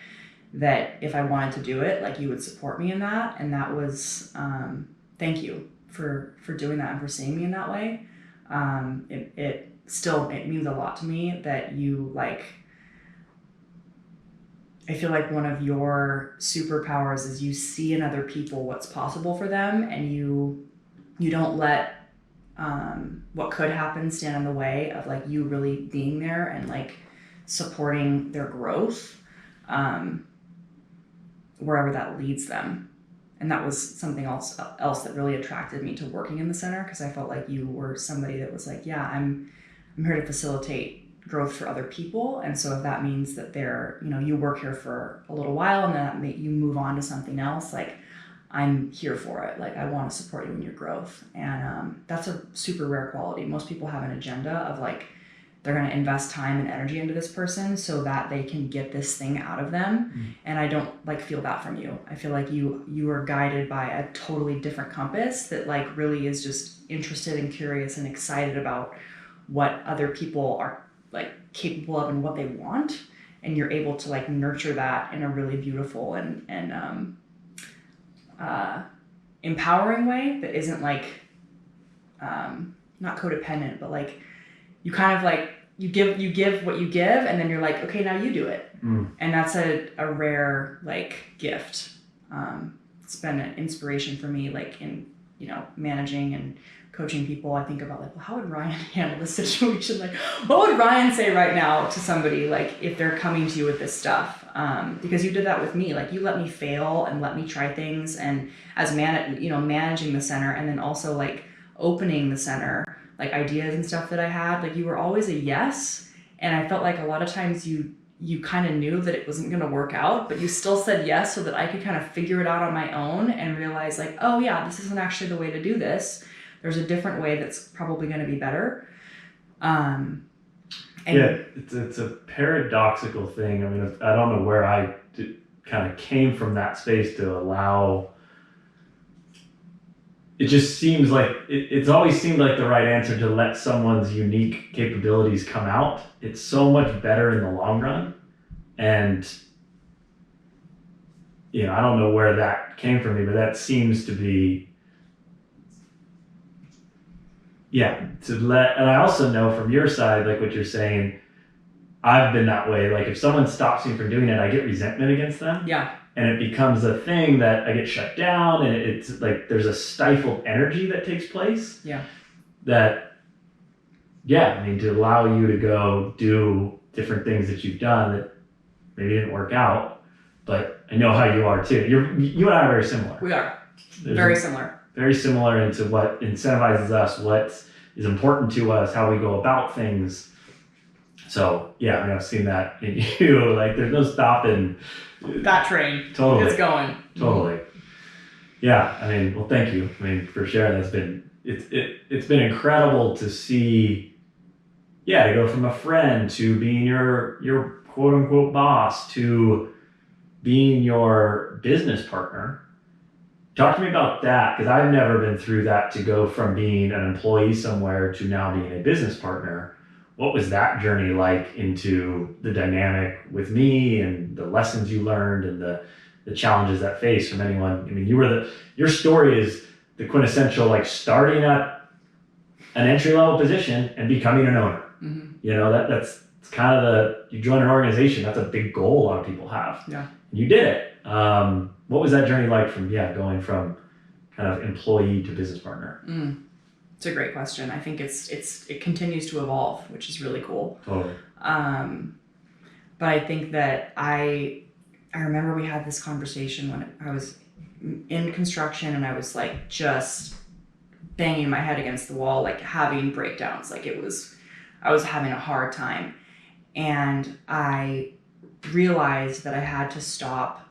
that if I wanted to do it, like you would support me in that. And that was, thank you for doing that and for seeing me in that way. It means a lot to me that you like, I feel like one of your superpowers is you see in other people what's possible for them, and you don't let what could happen stand in the way of like you really being there and like supporting their growth wherever that leads them. And that was something else that really attracted me to working in the center, because I felt like you were somebody that was like, yeah, I'm here to facilitate growth for other people. And so if that means that you work here for a little while and then you move on to something else, like I'm here for it. Like I want to support you in your growth. And that's a super rare quality. Most people have an agenda of like, they're going to invest time and energy into this person so that they can get this thing out of them. Mm. And I don't like feel that from you. I feel like you are guided by a totally different compass that like really is just interested and curious and excited about what other people are like capable of and what they want. And you're able to like nurture that in a really beautiful and empowering way that isn't like, not codependent, but like you kind of like, you give what you give, and then you're like, okay, now you do it. Mm. And that's a rare like gift. It's been an inspiration for me, like in, managing and coaching people. I think about like, well, how would Ryan handle this situation? Like, what would Ryan say right now to somebody, like if they're coming to you with this stuff? Because you did that with me. Like you let me fail and let me try things. And as managing the center, and then also like opening the center, like ideas and stuff that I had, like you were always a yes. And I felt like a lot of times you kind of knew that it wasn't going to work out, but you still said yes so that I could kind of figure it out on my own and realize like, oh yeah, this isn't actually the way to do this. There's a different way that's probably going to be better. Yeah, it's a paradoxical thing. I mean, I don't know where I kind of came from that space to allow. It just seems like it's always seemed like the right answer to let someone's unique capabilities come out. It's so much better in the long run. And, I don't know where that came from me, but that seems to be, and I also know from your side, like what you're saying, I've been that way. Like if someone stops me from doing it, I get resentment against them. Yeah. And it becomes a thing that I get shut down, and it's like there's a stifled energy that takes place. Yeah. To allow you to go do different things that you've done that maybe didn't work out, but I know how you are too. You and I are very similar. We are. Very similar. Very similar into what incentivizes us, what is important to us, how we go about things. So I've seen that in you. Like there's no stopping that train. Totally. It's going. Totally. Yeah. I mean, well, thank you. I mean, for sharing. It's been incredible to see, to go from a friend to being your quote unquote boss to being your business partner. Talk to me about that, because I've never been through that, to go from being an employee somewhere to now being a business partner. What was that journey like into the dynamic with me and the lessons you learned and the challenges that face from anyone? I mean, your story is the quintessential, like starting at an entry level position and becoming an owner. Mm-hmm. That's kind of you join an organization. That's a big goal a lot of people have. Yeah. You did it. What was that journey like from, going from kind of employee to business partner? It's a great question. I think it continues to evolve, which is really cool. Totally. But I think that I remember we had this conversation when I was in construction and I was like just banging my head against the wall, like having breakdowns. Like I was having a hard time. And I realized that I had to stop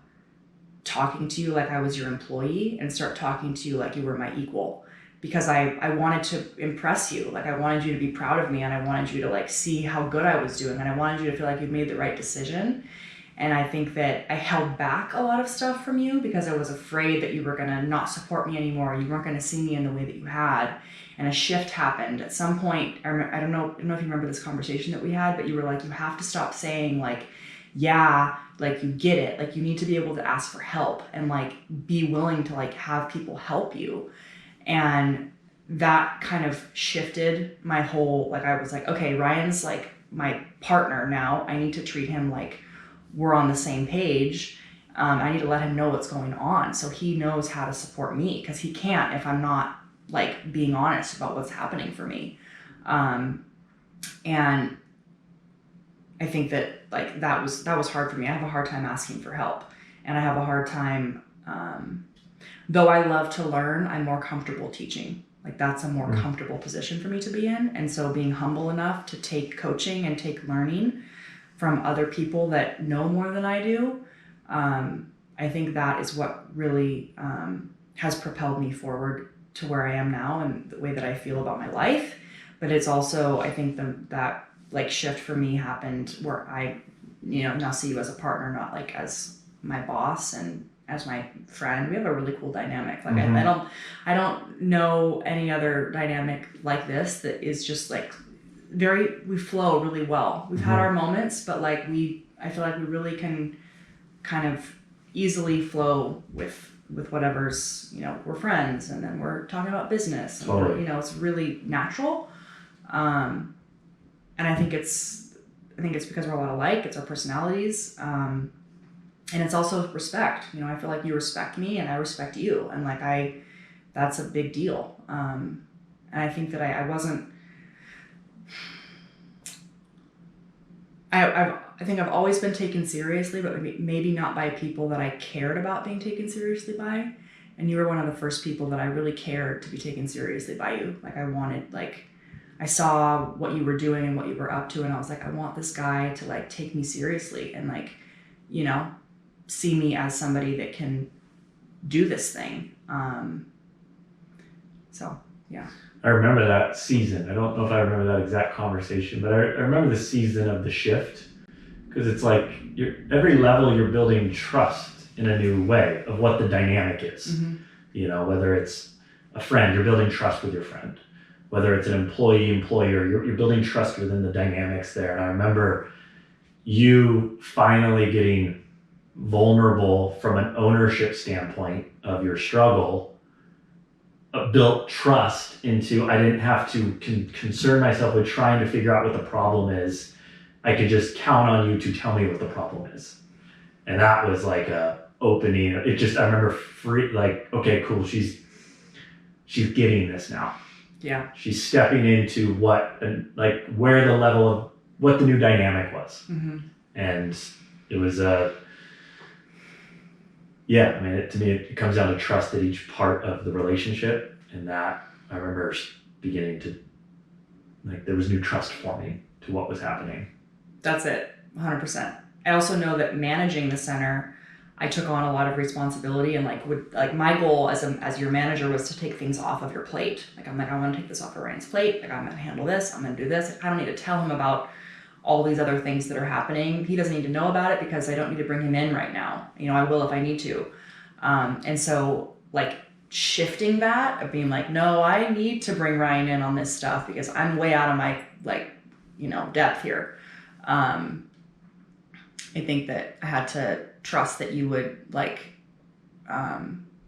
talking to you like I was your employee and start talking to you like you were my equal. Because I wanted to impress you. Like I wanted you to be proud of me and I wanted you to like see how good I was doing and I wanted you to feel like you'd made the right decision. And I think that I held back a lot of stuff from you because I was afraid that you were gonna not support me anymore. You weren't gonna see me in the way that you had. And a shift happened at some point. I don't know if you remember this conversation that we had, but you were like, you have to stop saying like, yeah, like you get it. Like you need to be able to ask for help and like be willing to like have people help you. And that kind of shifted my whole, like I was like, okay, Ryan's like my partner now. I need to treat him like we're on the same page. I need to let him know what's going on so he knows how to support me because he can't if I'm not like being honest about what's happening for me. And I think that like that was hard for me. I have a hard time asking for help and I have a hard time, though I love to learn, I'm more comfortable teaching. Like that's a more comfortable position for me to be in. And so being humble enough to take coaching and take learning from other people that know more than I do, I think that is what really has propelled me forward to where I am now and the way that I feel about my life. But it's also, I think that like shift for me happened where I, now see you as a partner, not like as my boss and as my friend. We have a really cool dynamic. Like I don't know any other dynamic like this that is just like we flow really well. We've had our moments, but like I feel like we really can kind of easily flow with whatever's, we're friends and then we're talking about business and Totally. It's really natural. And I think it's because we're a lot alike. It's our personalities. And it's also respect. I feel like you respect me and I respect you. And like that's a big deal. And I think that I wasn't, I think I've always been taken seriously, but maybe not by people that I cared about being taken seriously by. And you were one of the first people that I really cared to be taken seriously by you. Like I saw what you were doing and what you were up to. And I was like, I want this guy to like take me seriously and like, see me as somebody that can do this thing. So yeah. I remember that season. I don't know if I remember that exact conversation, but I remember the season of the shift because it's like every level you're building trust in a new way of what the dynamic is. Whether it's a friend, you're building trust with your friend. Whether it's an employer, you're building trust within the dynamics there. And I remember you finally getting vulnerable from an ownership standpoint of your struggle, built trust into, I didn't have to concern myself with trying to figure out what the problem is. I could just count on you to tell me what the problem is. And that was like a opening. I remember okay, cool. She's getting this now. Yeah. She's stepping into where the level of what the new dynamic was. And it was to me, it comes down to trust at each part of the relationship. And that I remember beginning to, there was new trust forming to what was happening. That's it, 100%. I also know that managing the center, I took on a lot of responsibility and my goal as your manager was to take things off of your plate. I want to take this off of Ryan's plate. I'm going to handle this. I'm going to do this. I don't need to tell him about all these other things that are happening. He doesn't need to know about it because I don't need to bring him in right now. I will if I need to. And so shifting that of being like, no, I need to bring Ryan in on this stuff because I'm way out of my depth here. I think that I had to trust that you would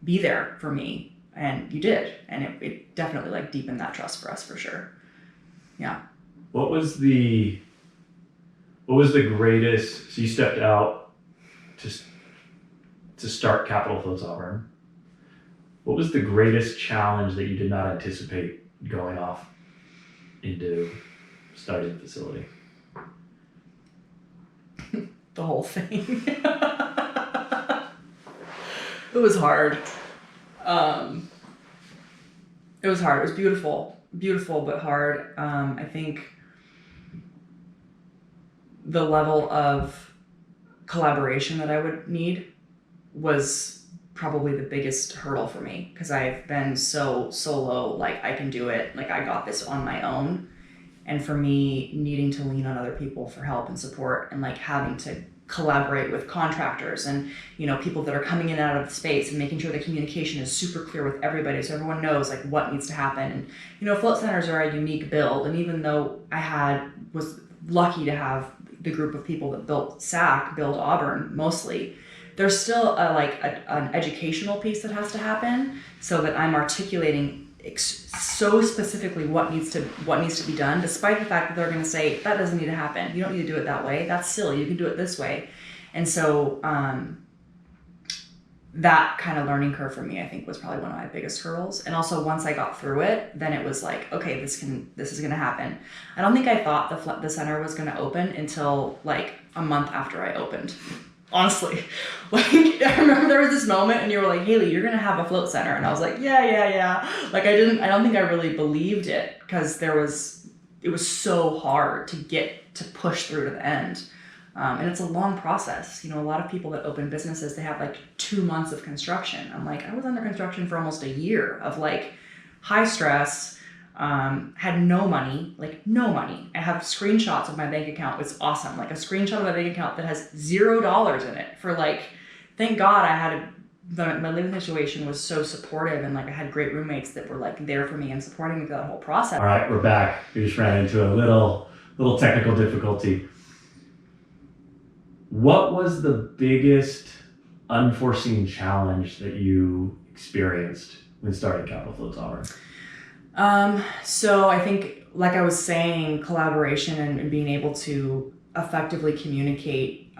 be there for me, and you did, and it definitely deepened that trust for us for sure. Yeah. What was the greatest? So you stepped out to start Capitol Floats Auburn. What was the greatest challenge that you did not anticipate going off into starting the facility? The whole thing. It was hard. It was hard. It was beautiful, but hard. I think the level of collaboration that I would need was probably the biggest hurdle for me, because I've been so solo, like I can do it, like I got this on my own. And for me, needing to lean on other people for help and support, and like having to collaborate with contractors and, people that are coming in and out of the space, and making sure the communication is super clear with everybody so everyone knows like what needs to happen. And, float centers are a unique build. And even though was lucky to have the group of people that built build Auburn mostly, there's still an educational piece that has to happen, so that I'm articulating so specifically what needs to be done, despite the fact that they're going to say that doesn't need to happen. You don't need to do it that way. That's silly. You can do it this way. And so that kind of learning curve for me, I think, was probably one of my biggest hurdles. And also once I got through it, then it was like, okay, this is going to happen. I don't think I thought the center was going to open until like a month after I opened. Honestly, like I remember there was this moment and you were like, Hailey, you're going to have a float center. And I was like, yeah. Like I don't think I really believed it, because it was so hard to push through to the end. And it's a long process. A lot of people that open businesses, they have like 2 months of construction. I'm like, I was under construction for almost a year of like high stress, had no money. I have screenshots of my bank account. It's awesome. Like a screenshot of my bank account that has $0 in it for like, thank God my living situation was so supportive, and like I had great roommates that were like there for me and supporting me through that whole process. All right, we're back. We just ran into a little technical difficulty. What was the biggest unforeseen challenge that you experienced when starting Capitol Floats Auburn? So I think, like I was saying, collaboration and being able to effectively communicate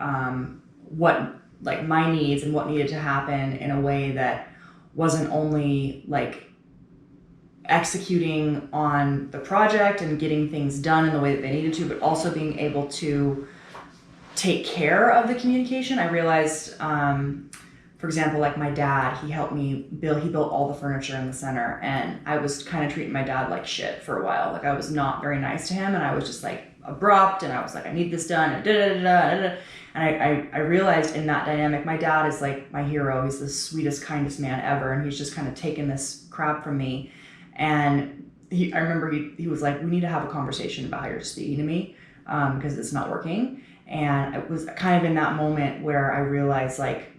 what like my needs and what needed to happen in a way that wasn't only like executing on the project and getting things done in the way that they needed to, but also being able to take care of the communication. I realized, for example, like my dad, he built all the furniture in the center, and I was kind of treating my dad like shit for a while. Like I was not very nice to him, and I was just like abrupt, and I was like, I need this done, and And I realized in that dynamic, my dad is like my hero. He's the sweetest, kindest man ever, and he's just kind of taken this crap from me. And I remember he was like, we need to have a conversation about how you're speaking to me, because it's not working. And it was kind of in that moment where I realized like,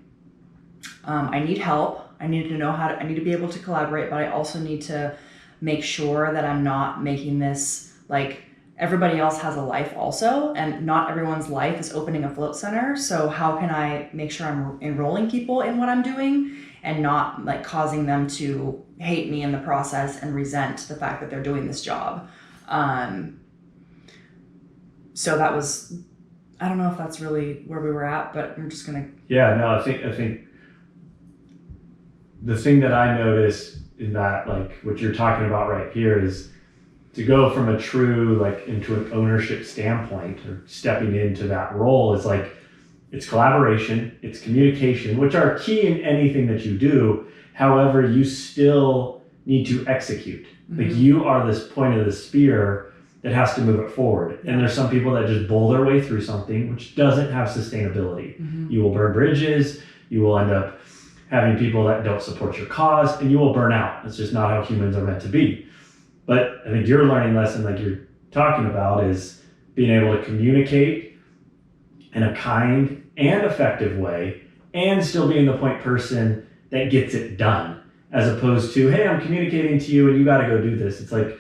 I need help. I need to be able to collaborate, but I also need to make sure that I'm not making this like everybody else has a life also, and not everyone's life is opening a float center. So how can I make sure I'm enrolling people in what I'm doing and not like causing them to hate me in the process and resent the fact that they're doing this job? So that was, I don't know if that's really where we were at, but I'm just gonna. Yeah, no, I think the thing that I noticed in that, like what you're talking about right here, is to go from a true, like into an ownership standpoint or stepping into that role is like, it's collaboration, it's communication, which are key in anything that you do. However, you still need to execute. Mm-hmm. Like you are this point of the spear that has to move it forward. And there's some people that just bowl their way through something which doesn't have sustainability. Mm-hmm. You will burn bridges, you will end up having people that don't support your cause, and you will burn out. It's just not how humans are meant to be. But I think your learning lesson, like you're talking about, is being able to communicate in a kind and effective way, and still being the point person that gets it done, as opposed to, hey, I'm communicating to you and you got to go do this. It's like,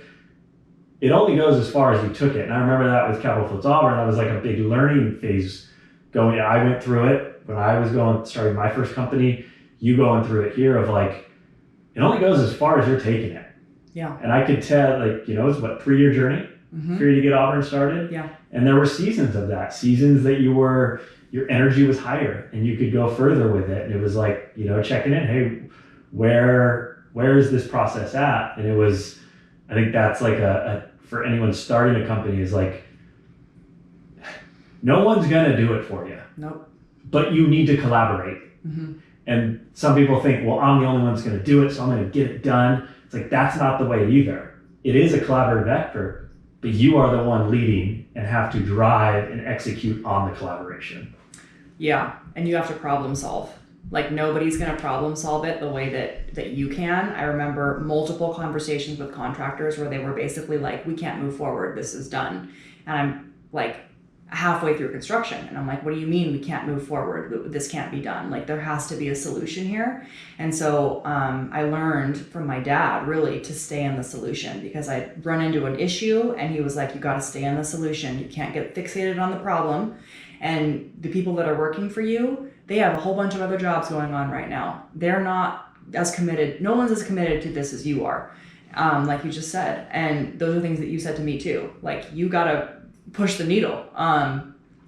it only goes as far as you took it. And I remember that with Capitol Floats Auburn, that was like a big learning phase going. I went through it when I was starting my first company. You going through it here of like, it only goes as far as you're taking it. Yeah. And I could tell, like, it's what, 3-year journey for you to get Auburn started? Yeah. And there were seasons of that, seasons that your energy was higher and you could go further with it. And it was like, checking in, hey, where is this process at? And it was I think that's like for anyone starting a company is like, no one's going to do it for you. Nope. But you need to collaborate. Mm-hmm. And some people think, well, I'm the only one that's going to do it, so I'm going to get it done. It's like, that's not the way either. It is a collaborative effort, but you are the one leading and have to drive and execute on the collaboration. Yeah, and you have to problem solve. Like, nobody's going to problem solve it the way that you can. I remember multiple conversations with contractors where they were basically like, we can't move forward, this is done. And I'm like, halfway through construction, and I'm like, what do you mean we can't move forward? This can't be done. Like, there has to be a solution here. And so I learned from my dad really to stay in the solution, because I'd run into an issue and he was like, you got to stay in the solution. You can't get fixated on the problem. And the people that are working for you, they have a whole bunch of other jobs going on right now. They're not as committed. No one's as committed to this as you are, like you just said. And those are things that you said to me too. Like, you got to push the needle,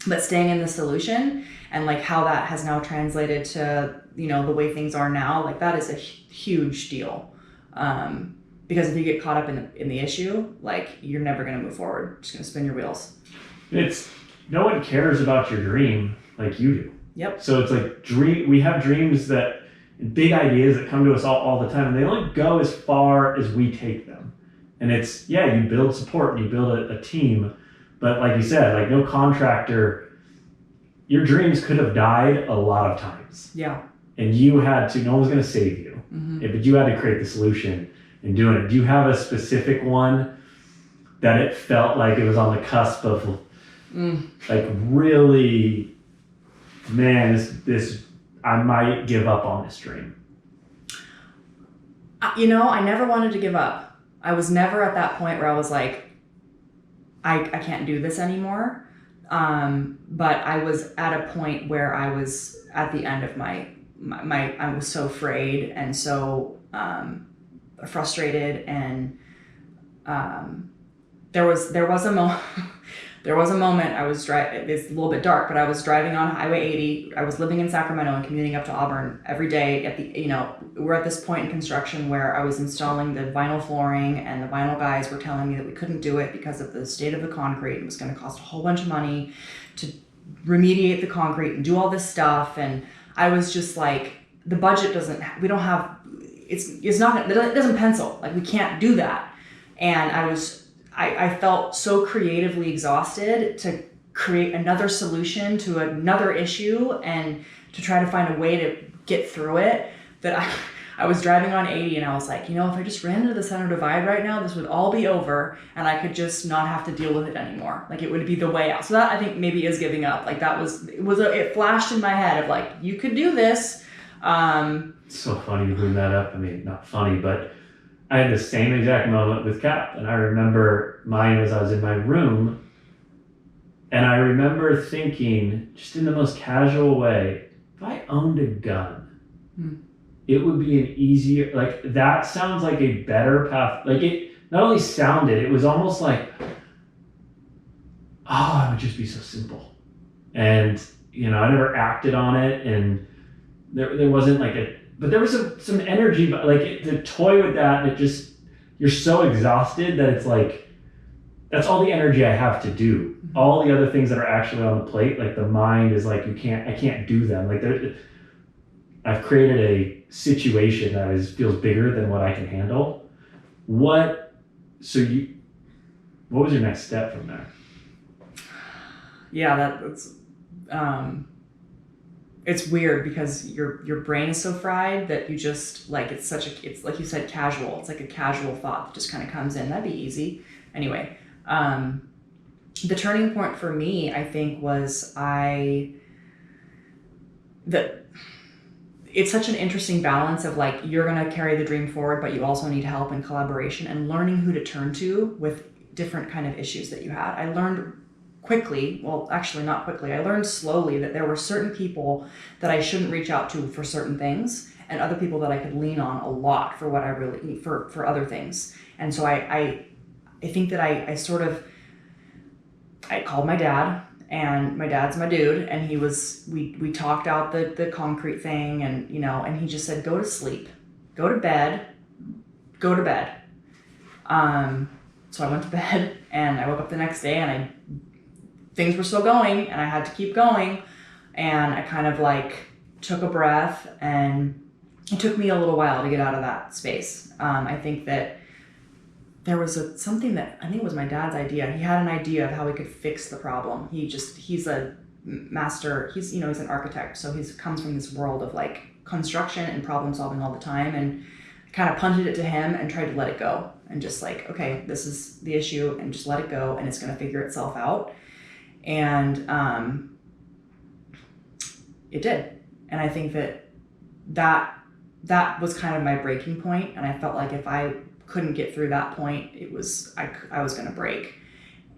but staying in the solution, and like how that has now translated to, you know, the way things are now, like that is a huge deal. Because if you get caught up in the issue, like, you're never going to move forward. You're just going to spin your wheels. No one cares about your dream like you do. Yep. So it's like we have dreams that, big ideas that come to us all the time, and they only go as far as we take them. And it's, yeah, you build support and you build a team. But like you said, like, no contractor, your dreams could have died a lot of times. Yeah. And you had to, no one's going to save you. Mm-hmm. But you had to create the solution in doing it. Do you have a specific one that it felt like it was on the cusp of, like, really, man, this, I might give up on this dream? You know, I never wanted to give up. I was never at that point where I was like, I can't do this anymore. But I was at a point where I was at the end of my I was so afraid and so frustrated, and there was a moment I was driving. It's a little bit dark, but I was driving on Highway 80. I was living in Sacramento and commuting up to Auburn every day. We're at this point in construction where I was installing the vinyl flooring, and the vinyl guys were telling me that we couldn't do it because of the state of the concrete. It was going to cost a whole bunch of money to remediate the concrete and do all this stuff. And I was just like, the budget it doesn't pencil. Like, we can't do that. And I felt so creatively exhausted to create another solution to another issue and to try to find a way to get through it, that I was driving on 80 and I was like, you know, if I just ran into the center divide right now, this would all be over and I could just not have to deal with it anymore. Like, it would be the way out. So that, I think, maybe is giving up. Like, it flashed in my head of like, you could do this. It's so funny you bring that up. I mean, not funny, but I had the same exact moment with Cap. And I remember mine was I was in my room, and I remember thinking, just in the most casual way, if I owned a gun, it would be an easier, like, that sounds like a better path. Like, it not only sounded, it was almost like, oh, it would just be so simple. And, you know, I never acted on it, and there wasn't like but there was some energy, but like, to toy with that, and it just, you're so exhausted that it's like, that's all the energy I have to do. Mm-hmm. All the other things that are actually on the plate, like, the mind is like, I can't do them. Like, I've created a situation that feels bigger than what I can handle. What was your next step from there? Yeah, that's it's weird because your brain is so fried that you just, like, it's like you said, casual. It's like a casual thought that just kind of comes in. That'd be easy. Anyway, the turning point for me, I think, was it's such an interesting balance of, like, you're going to carry the dream forward, but you also need help and collaboration, and learning who to turn to with different kind of issues that you had. I learned quickly, well, actually not quickly, I learned slowly that there were certain people that I shouldn't reach out to for certain things, and other people that I could lean on a lot for what I really need for other things. And so I think that I called my dad, and my dad's my dude, and we talked out the concrete thing, and, you know, and he just said, go to sleep, go to bed. So I went to bed and I woke up the next day and things were still going and I had to keep going. And I kind of like took a breath, and it took me a little while to get out of that space. I think that there was something that I think it was my dad's idea. He had an idea of how we could fix the problem. He's a master, he's an architect. So he comes from this world of like construction and problem solving all the time. And I kind of punted it to him and tried to let it go and just like, okay, this is the issue and just let it go and it's going to figure itself out. And it did. And I think that was kind of my breaking point. And I felt like if I couldn't get through that point, I was going to break.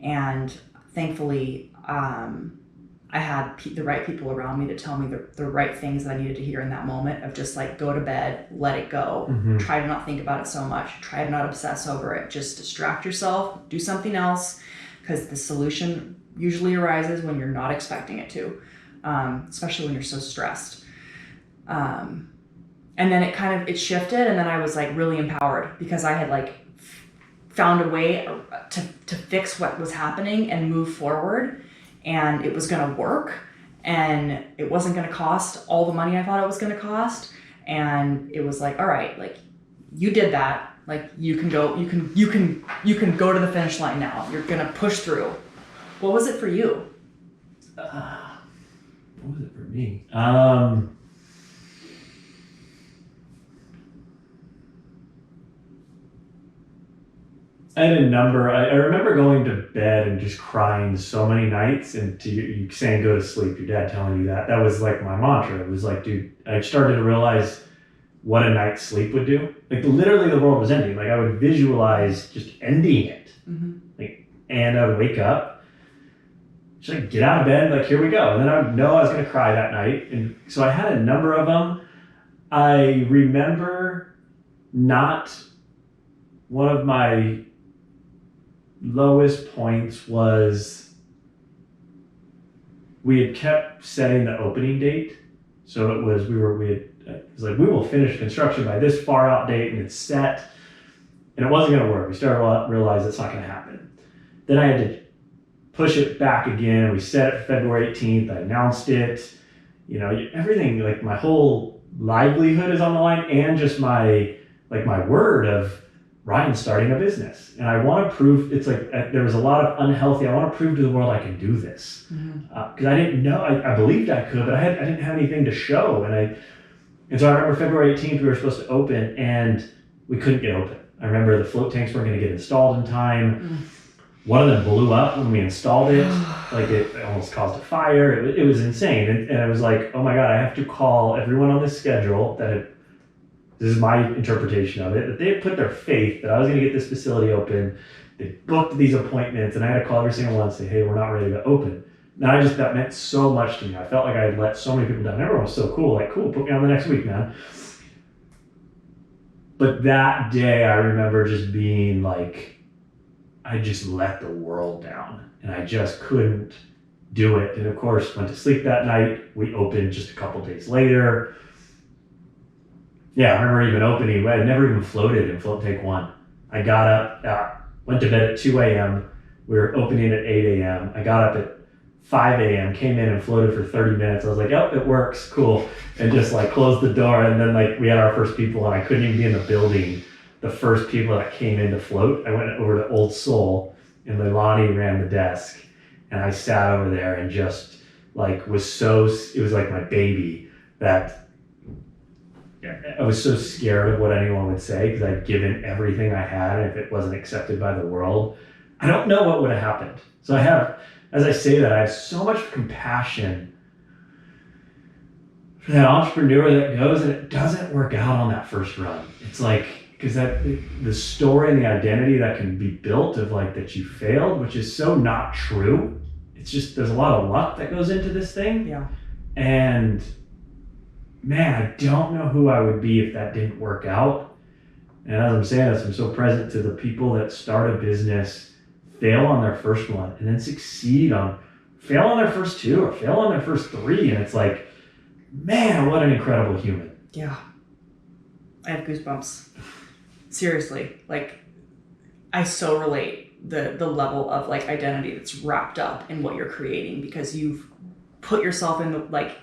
And thankfully, I had the right people around me to tell me the right things that I needed to hear in that moment of just like, go to bed, let it go, try to not think about it so much, try to not obsess over it, just distract yourself, do something else, because the solution usually arises when you're not expecting it to, especially when you're so stressed. And then it shifted, and then I was like really empowered because I had like found a way to fix what was happening and move forward, and it was going to work, and it wasn't going to cost all the money I thought it was going to cost. And it was like, all right, like you did that, like you can go to the finish line now. You're going to push through. What was it for you? What was it for me? I had a number. I remember going to bed and just crying so many nights, and to you saying go to sleep, your dad telling you that. That was like my mantra. It was like, dude, I started to realize what a night's sleep would do. Like literally the world was ending. Like I would visualize just ending it. Like, and I would wake up, just like get out of bed, like here we go. And then I would know I was going to cry that night. And so I had a number of them. I remember one of my lowest points was we had kept setting the opening date. So it was, it was like, we will finish construction by this far out date, and it's set, and it wasn't going to work. We started to realize it's not going to happen. Then I had to push it back again. We set it for February 18th. I announced it, everything, like my whole livelihood is on the line, and just my word of Ryan's starting a business. And I want to prove, it's like, there was a lot of unhealthy, I want to prove to the world I can do this. Because I didn't know, I believed I could, but I didn't have anything to show. And so I remember February 18th, we were supposed to open, and we couldn't get open. I remember the float tanks weren't going to get installed in time. One of them blew up when we installed it. Like it almost caused a fire. It was insane. And I was like, oh my God, I have to call everyone on this schedule this is my interpretation of it, that they had put their faith that I was going to get this facility open. They booked these appointments, and I had to call every single one and say, hey, we're not ready to open. And that meant so much to me. I felt like I had let so many people down. Everyone was so cool, like, cool, put me on the next week, man. But that day, I remember just being like, I just let the world down, and I just couldn't do it. And of course, went to sleep that night. We opened just a couple days later. Yeah, I remember even opening. I had never even floated in float tank 1. I got up, went to bed at 2 a.m. We were opening at 8 a.m. I got up at 5 a.m., came in and floated for 30 minutes. I was like, oh, it works, cool. And just like closed the door. And then like we had our first people, and I couldn't even be in the building. The first people that came in to float, I went over to Old Soul, and Leilani ran the desk. And I sat over there and just like it was like my baby that I was so scared of what anyone would say, because I'd given everything I had, and if it wasn't accepted by the world, I don't know what would have happened. So as I say that, I have so much compassion for that entrepreneur that goes and it doesn't work out on that first run. It's like, because the story and the identity that can be built of like that you failed, which is so not true. It's just, there's a lot of luck that goes into this thing. Yeah. And man, I don't know who I would be if that didn't work out. And as I'm saying this, I'm so present to the people that start a business, fail on their first one, and then fail on their first 2 or fail on their first 3. And it's like, man, what an incredible human. Yeah. I have goosebumps. Seriously. Like, I so relate the level of like identity that's wrapped up in what you're creating, because you've put yourself in the like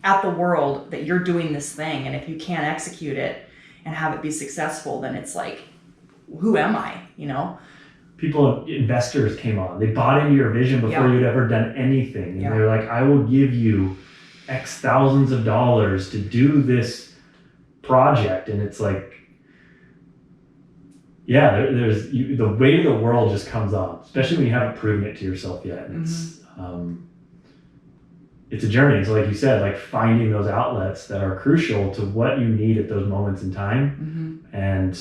at the world that you're doing this thing, and if you can't execute it and have it be successful, then it's like, who am I? You know? Investors came on. They bought into your vision before you'd ever done anything, and they're like, "I will give you X thousands of dollars to do this project," and it's like, there's the weight of the world just comes on, especially when you haven't proven it to yourself yet. And it's a journey. So like you said, like finding those outlets that are crucial to what you need at those moments in time. And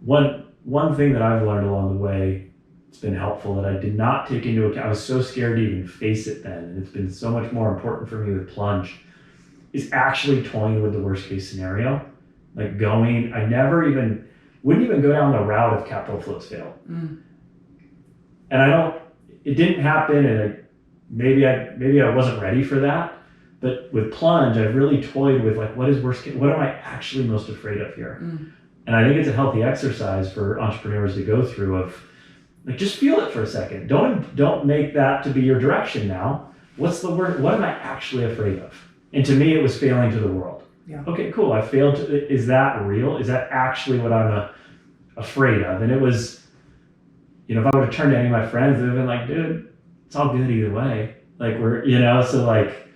one thing that I've learned along the way, it's been helpful, that I did not take into account. I was so scared to even face it then, and it's been so much more important for me with Plunge, is actually toying with the worst case scenario. Like I wouldn't even go down the route of Capitol Floats fail. And it didn't happen, and maybe I wasn't ready for that. But with Plunge, I've really toyed with like, what is worst case? What am I actually most afraid of here? And I think it's a healthy exercise for entrepreneurs to go through of like, just feel it for a second. Don't make that to be your direction now. What's the word? What am I actually afraid of? And to me, it was failing to the world. Yeah. Okay, cool. I failed. Is that real? Is that actually what I'm afraid of? And it was, if I would have turned to any of my friends, they'd have been like, dude, it's all good either way. Like so like,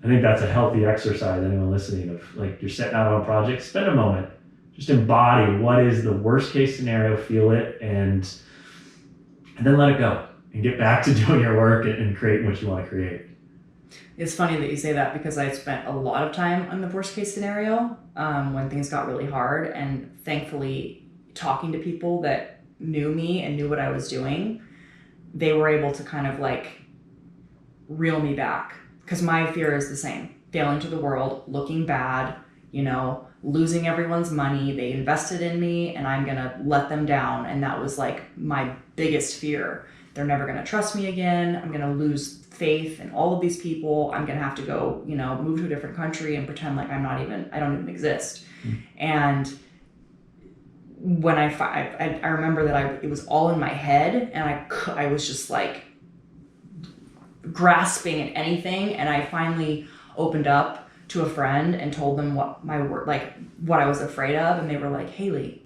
I think that's a healthy exercise. Anyone listening, of like, you're setting out on a project, spend a moment, just embody what is the worst case scenario, feel it, and then let it go and get back to doing your work and creating what you want to create. It's funny that you say that, because I spent a lot of time on the worst case scenario when things got really hard, and thankfully talking to people that knew me and knew what I was doing, they were able to kind of like reel me back, because my fear is the same. Failing to the world, looking bad, losing everyone's money. They invested in me and I'm gonna let them down. And that was like my biggest fear. They're never gonna trust me again. I'm gonna lose faith in all of these people. I'm gonna have to go, move to a different country and pretend like I don't even exist. And when I remember that it was all in my head, and I was just like grasping at anything. And I finally opened up to a friend and told them what I was afraid of. And they were like, Hailey,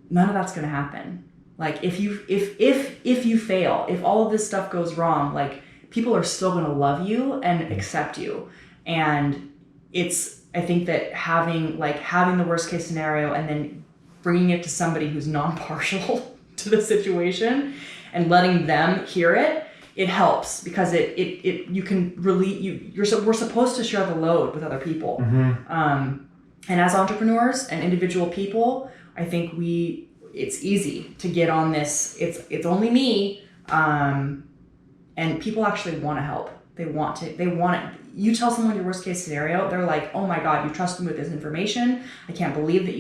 none of that's going to happen. Like if you fail, if all of this stuff goes wrong, like people are still going to love you and accept you. And I think that having the worst case scenario and then bringing it to somebody who's non-partial to the situation and letting them hear it, it helps, because you can really, we're supposed to share the load with other people. And as entrepreneurs and individual people, I think it's easy to get on this, it's only me. And people actually want to help. They want it. You tell someone your worst case scenario, they're like, oh my God, you trust me with this information. I can't believe that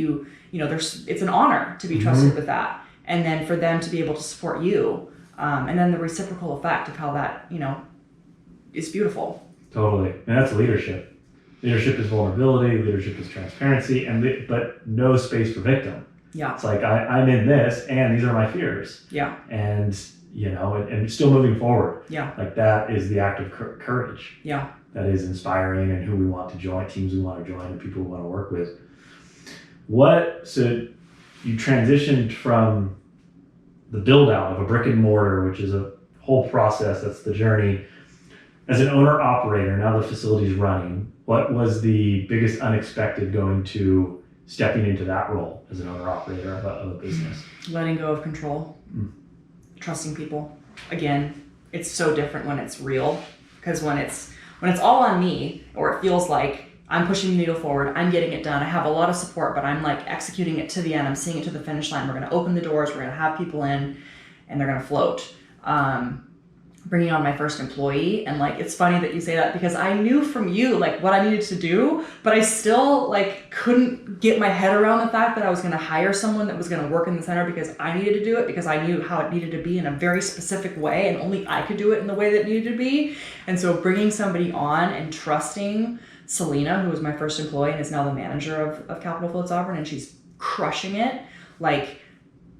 it's an honor to be trusted with that. And then for them to be able to support you. And then the reciprocal effect of how that, is beautiful. Totally. And that's leadership. Leadership is vulnerability. Leadership is transparency, but no space for victim. Yeah. It's like, I'm in this and these are my fears. Yeah. And, and still moving forward. Yeah. Like that is the act of courage. Yeah. That is inspiring, and who we want to join, teams we want to join, and people we want to work with. So you transitioned from the build out of a brick and mortar, which is a whole process, that's the journey. As an owner operator, now the facility's running, what was the biggest unexpected going to stepping into that role as an owner operator of a business? Letting go of control, trusting people. Again, it's so different when it's real, because when it's all on me, or it feels like I'm pushing the needle forward, I'm getting it done, I have a lot of support, but I'm like executing it to the end, I'm seeing it to the finish line, we're gonna open the doors, we're gonna have people in, and they're gonna float. Bringing on my first employee, and like, it's funny that you say that, because I knew from you like what I needed to do, but I still like couldn't get my head around the fact that I was gonna hire someone that was gonna work in the center, because I needed to do it, because I knew how it needed to be in a very specific way, and only I could do it in the way that it needed to be. And so bringing somebody on and trusting Selena, who was my first employee and is now the manager of Capitol Floats Auburn, and she's crushing it. Like,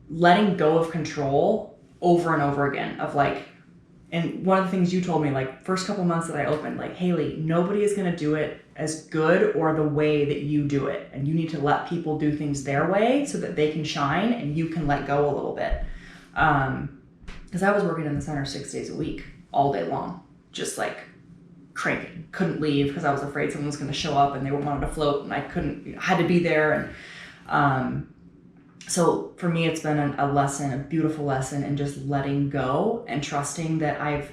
letting go of control over and over again of like, and one of the things you told me, like first couple months that I opened, like, Hailey, nobody is going to do it as good or the way that you do it. And you need to let people do things their way so that they can shine and you can let go a little bit. Because I was working in the center 6 days a week, all day long, just like cranking, couldn't leave because I was afraid someone was going to show up and they wanted to float and I had to be there. And so for me, it's been a lesson, a beautiful lesson in just letting go and trusting that I've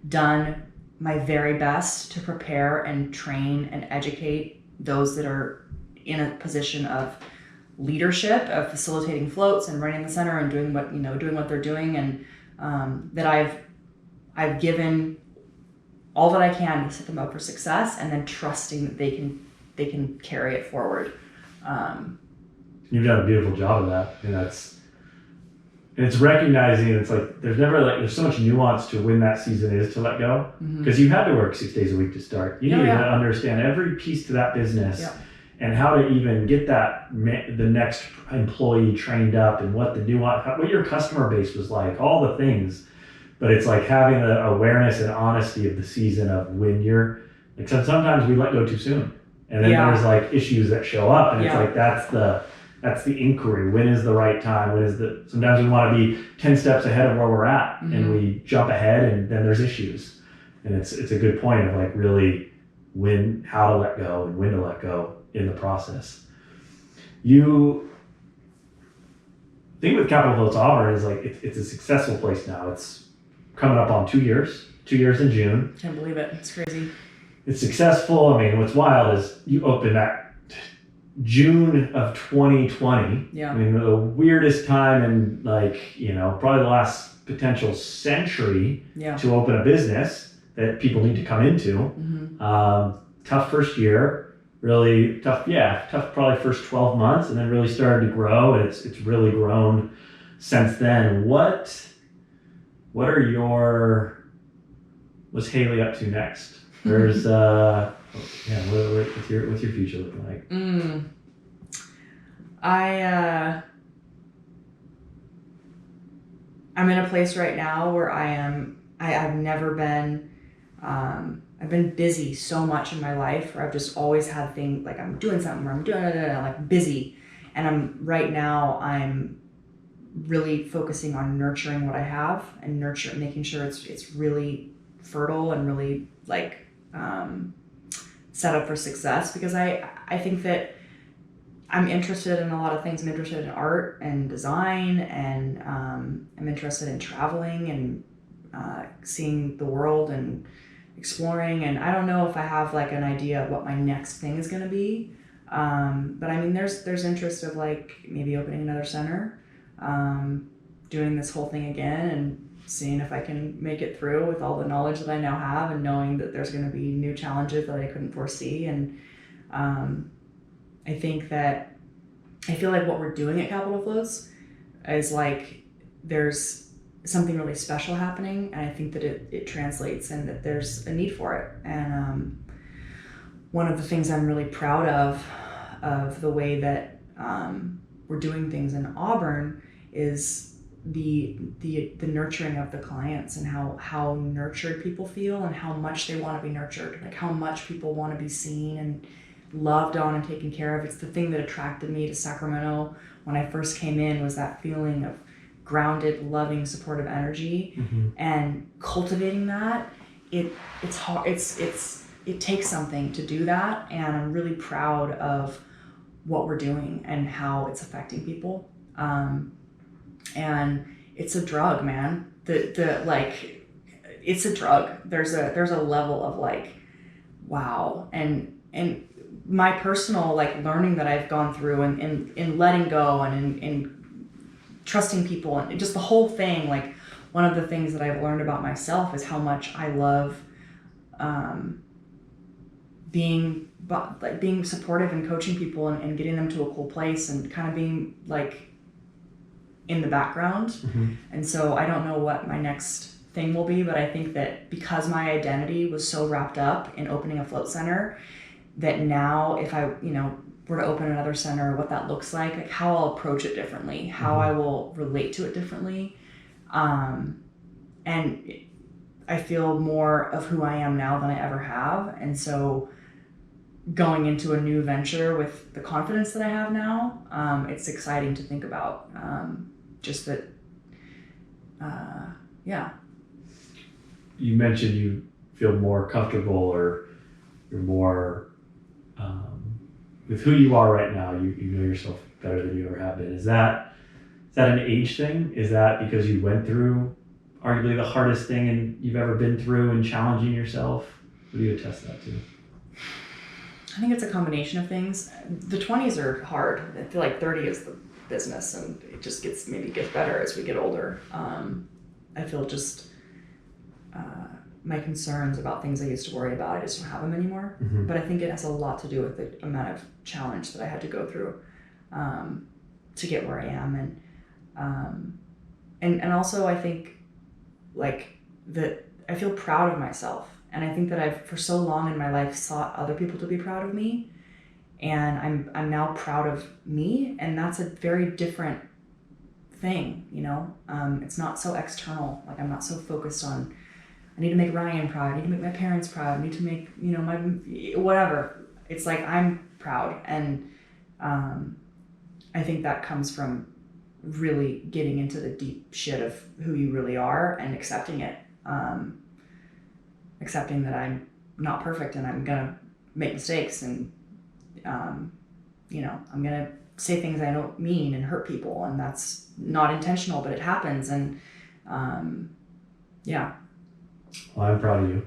done my very best to prepare and train and educate those that are in a position of leadership, of facilitating floats and running the center and doing what they're doing, and that I've given all that I can to set them up for success, and then trusting that they can carry it forward. You've done a beautiful job of that, and it's recognizing it's like there's so much nuance to when that season is to let go, because you had to work 6 days a week to start. You needed to understand every piece to that business and how to even get the next employee trained up and what the nuance, what your customer base was like, all the things. But it's like having the awareness and honesty of the season of when you're like, sometimes we let go too soon, and then there's like issues that show up, and it's like that's the inquiry. When is the right time? Sometimes we want to be 10 steps ahead of where we're at, and we jump ahead, and then there's issues. And it's a good point of like really how to let go and when to let go in the process. The thing with Capitol Floats Auburn is like it's a successful place now. It's coming up on 2 years. 2 years in June. Can't believe it. It's crazy. It's successful. I mean, what's wild is you open that June of 2020. Yeah. I mean, the weirdest time in probably the last potential century to open a business that people need to come into. Tough first year, really tough probably first 12 months, and then really started to grow, and it's really grown since then. What's Hailey up to next? There's what's your future looking like? I'm in a place right now where I've never been. I've been busy so much in my life, where I've just always had things like I'm doing something, or I'm doing like busy, and I'm really focusing on nurturing what I have and making sure it's really fertile and really like set up for success, because I think that I'm interested in a lot of things. I'm interested in art and design, and I'm interested in traveling and seeing the world and exploring. And I don't know if I have like an idea of what my next thing is going to be, but I mean there's interest of like maybe opening another center, doing this whole thing again, and seeing if I can make it through with all the knowledge that I now have, and knowing that there's going to be new challenges that I couldn't foresee. And I think that I feel like what we're doing at Capitol Floats is like there's something really special happening, and I think that it translates, and that there's a need for it. And one of the things I'm really proud of the way that we're doing things in Auburn is the nurturing of the clients, and how nurtured people feel, and how much they want to be nurtured, like how much people want to be seen and loved on and taken care of. It's the thing that attracted me to Sacramento when I first came in, was that feeling of grounded, loving, supportive energy, and cultivating that. It's hard. It takes something to do that, and I'm really proud of what we're doing and how it's affecting people. And it's a drug, man. It's a drug. There's a level of like, wow. And my personal like learning that I've gone through, and in letting go, and in trusting people, and just the whole thing. Like, one of the things that I've learned about myself is how much I love being supportive and coaching people, and getting them to a cool place, and kind of being like in the background. And so I don't know what my next thing will be, but I think that because my identity was so wrapped up in opening a float center, that now if I were to open another center, what that looks like how I'll approach it differently, how I will relate to it differently. And I feel more of who I am now than I ever have. And so going into a new venture with the confidence that I have now, it's exciting to think about. Just that, yeah. You mentioned you feel more comfortable, or you're more with who you are right now. You know yourself better than you ever have been. Is that an age thing? Is that because you went through arguably the hardest thing you've ever been through and challenging yourself? What do you attest that to? I think it's a combination of things. The 20s are hard. I feel like 30 is the business, and it just gets better as we get older. I feel just my concerns about things I used to worry about, I just don't have them anymore. Mm-hmm. But I think it has a lot to do with the amount of challenge that I had to go through to get where I am. And also I think like that I feel proud of myself. And I think that I've for so long in my life sought other people to be proud of me. And I'm now proud of me. And that's a very different thing, you know? It's not so external. Like I'm not so focused on, I need to make Ryan proud. I need to make my parents proud. I need to make, you know, my, whatever. It's like, I'm proud. And I think that comes from really getting into the deep shit of who you really are and accepting it. Accepting that I'm not perfect and I'm gonna make mistakes and, you know, I'm gonna say things I don't mean and hurt people, and that's not intentional, but it happens. And yeah. Well, I'm proud of you.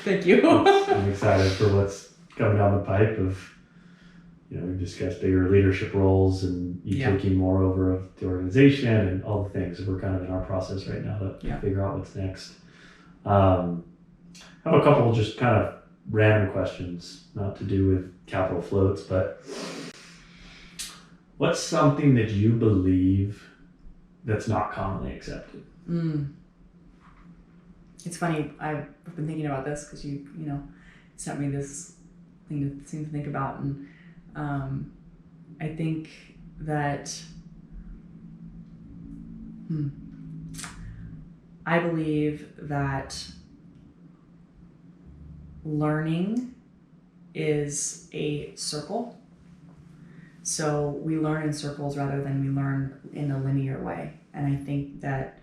Thank you. I'm excited for what's coming down the pipe of, you know, we've discussed bigger leadership roles and you taking more over of the organization and all the things. We're kind of in our process right now to figure out what's next. I have a couple just kind of random questions, not to do with Capitol Floats, but what's something that you believe that's not commonly accepted? It's funny, I've been thinking about this because you know, sent me this thing to think about, and I think that I believe that learning is a circle. So we learn in circles rather than we learn in a linear way. And I think that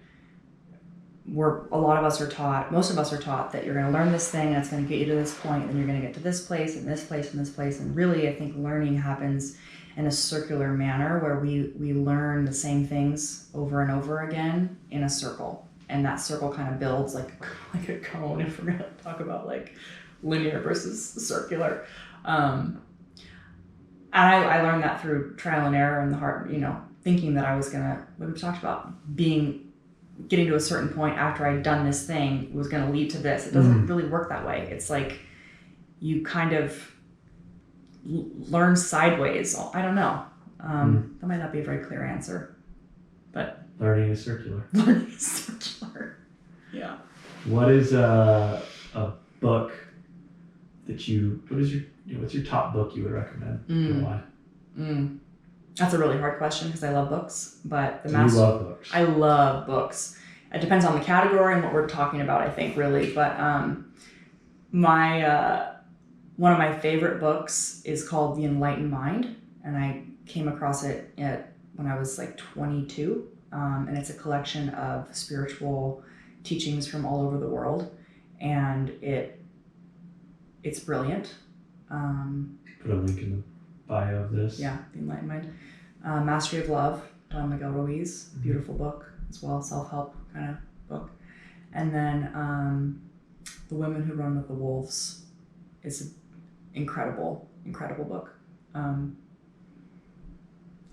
most of us are taught that you're going to learn this thing and it's going to get you to this point, and then you're going to get to this place and this place and this place. And really, I think learning happens in a circular manner where we learn the same things over and over again in a circle. And that circle kind of builds like a cone, if we're going to talk about like linear versus circular. And I learned that through trial and error and the hard, you know, thinking that I was going to, what we talked about, getting to a certain point after I'd done this thing was going to lead to this. It doesn't really work that way. It's like you kind of learn sideways. I don't know. That might not be a very clear answer, but learning is circular. Learning is circular. Yeah. What is a book that what's your top book you would recommend and why? That's a really hard question because I love books, but You love books. I love books. It depends on the category and what we're talking about, I think, really. But one of my favorite books is called The Enlightened Mind, and I came across it when I was like 22, and it's a collection of spiritual teachings from all over the world, and it's brilliant. Put a link in the bio of this. Yeah, The Enlightened Mind. Mastery of Love, Don Miguel Ruiz, beautiful book as well, self-help kind of book. And then The Women Who Run with the Wolves is an incredible, incredible book. And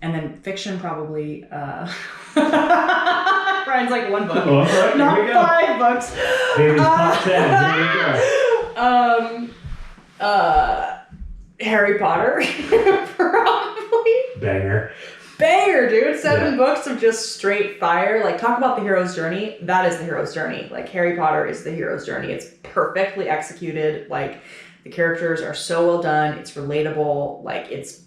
then fiction probably, Brian's like one book, not 5 books. Hailey's top 10, here we go. Harry Potter, probably. Banger, dude. 7 books of just straight fire. Like, talk about the hero's journey. That is the hero's journey. Like, Harry Potter is the hero's journey. It's perfectly executed. Like, the characters are so well done. It's relatable. Like, it's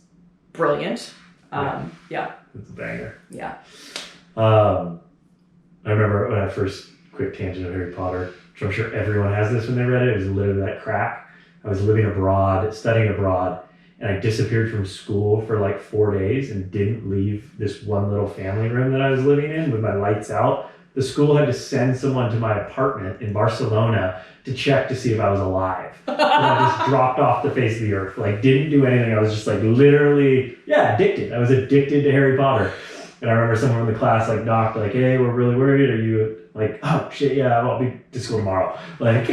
brilliant. It's a banger. Yeah. I remember when I first, quick tangent of Harry Potter, which I'm sure everyone has this when they read it. It was literally that crack. I was living abroad, studying abroad, and I disappeared from school for like 4 days and didn't leave this one little family room that I was living in with my lights out. The school had to send someone to my apartment in Barcelona to check to see if I was alive. And I just dropped off the face of the earth. Like, didn't do anything. I was just like literally, addicted. I was addicted to Harry Potter. And I remember someone in the class like knocked, like, "Hey, we're really worried. Are you like, oh shit, yeah, I'll be to school tomorrow." Like,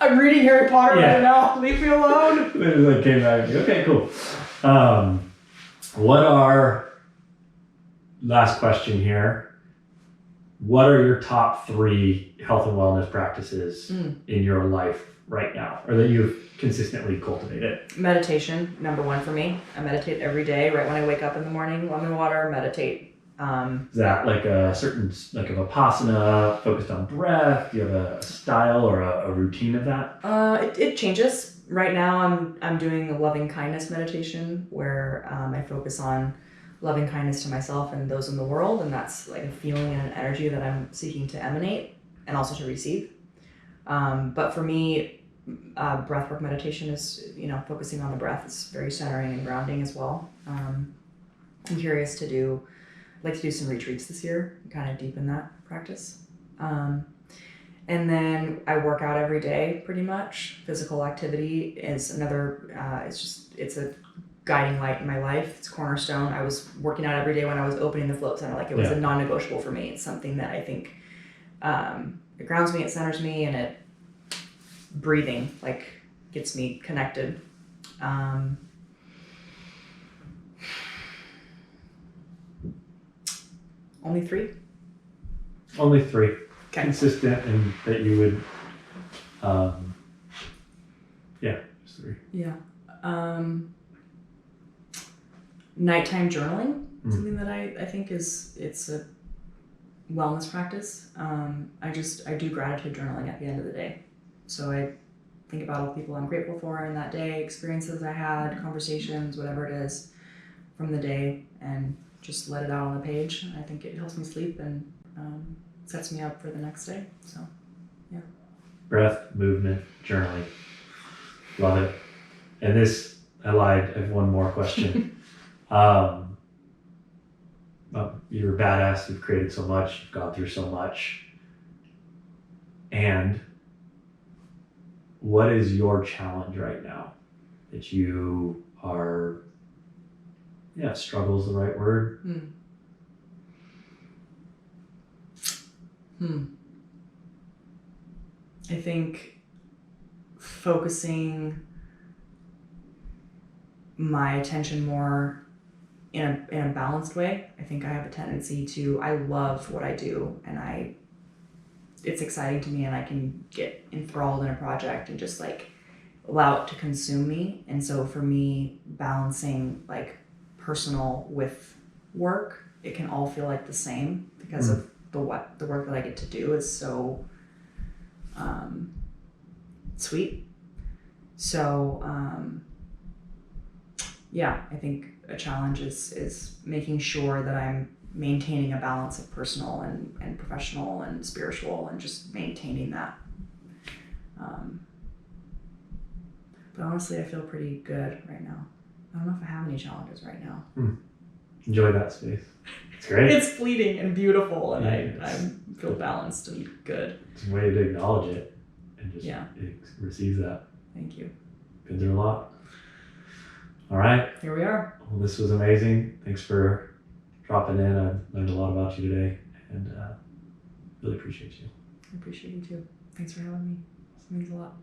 I'm reading Harry Potter right now. Leave me alone. They just like came back. Okay, cool. What are, last question here. What are your top 3 health and wellness practices in your life right now, or that you've consistently cultivated? Meditation, number 1 for me. I meditate every day, right when I wake up in the morning. Lemon water, meditate. Is that like a certain, like a Vipassana focused on breath? Do you have a style or a routine of that? It changes. Right now I'm doing a loving kindness meditation where I focus on loving kindness to myself and those in the world, and that's like a feeling and an energy that I'm seeking to emanate and also to receive. But for me, breathwork meditation is, focusing on the breath is very centering and grounding as well. I'm curious to like to do some retreats this year, kind of deepen that practice. And then I work out every day pretty much. Physical activity is another, it's a guiding light in my life. It's a cornerstone. I was working out every day when I was opening the float center. Like, it was a non-negotiable for me. It's something that I think, it grounds me, it centers me, and it breathing, like, gets me connected. Only 3? Only 3. Okay. Consistent, and that you would, just 3. Yeah. Nighttime journaling, something that I think it's a wellness practice. I do gratitude journaling at the end of the day. So I think about all the people I'm grateful for in that day, experiences I had, conversations, whatever it is from the day, and just let it out on the page. I think it helps me sleep and sets me up for the next day. So, yeah. Breath, movement, journaling. Love it. And this, I lied. I have one more question. You're a badass. You've created so much. You've gone through so much. And what is your challenge right now that you are, struggle is the right word? I think focusing my attention more in a balanced way. I think I have a tendency to, I love what I do, and it's exciting to me, and I can get enthralled in a project and just like allow it to consume me. And so for me, balancing like personal with work, it can all feel like the same because of the work that I get to do is so sweet. So I think a challenge is making sure that I'm maintaining a balance of personal and professional and spiritual, and just maintaining that. But honestly, I feel pretty good right now. I don't know if I have any challenges right now. Enjoy that space. It's great. It's fleeting and beautiful, and I feel balanced and good. It's a way to acknowledge it and just receive that. Thank you. Been through a lot. All right. Here we are. Well, this was amazing. Thanks for dropping in. I learned a lot about you today, and really appreciate you. I appreciate you too. Thanks for having me. This means a lot.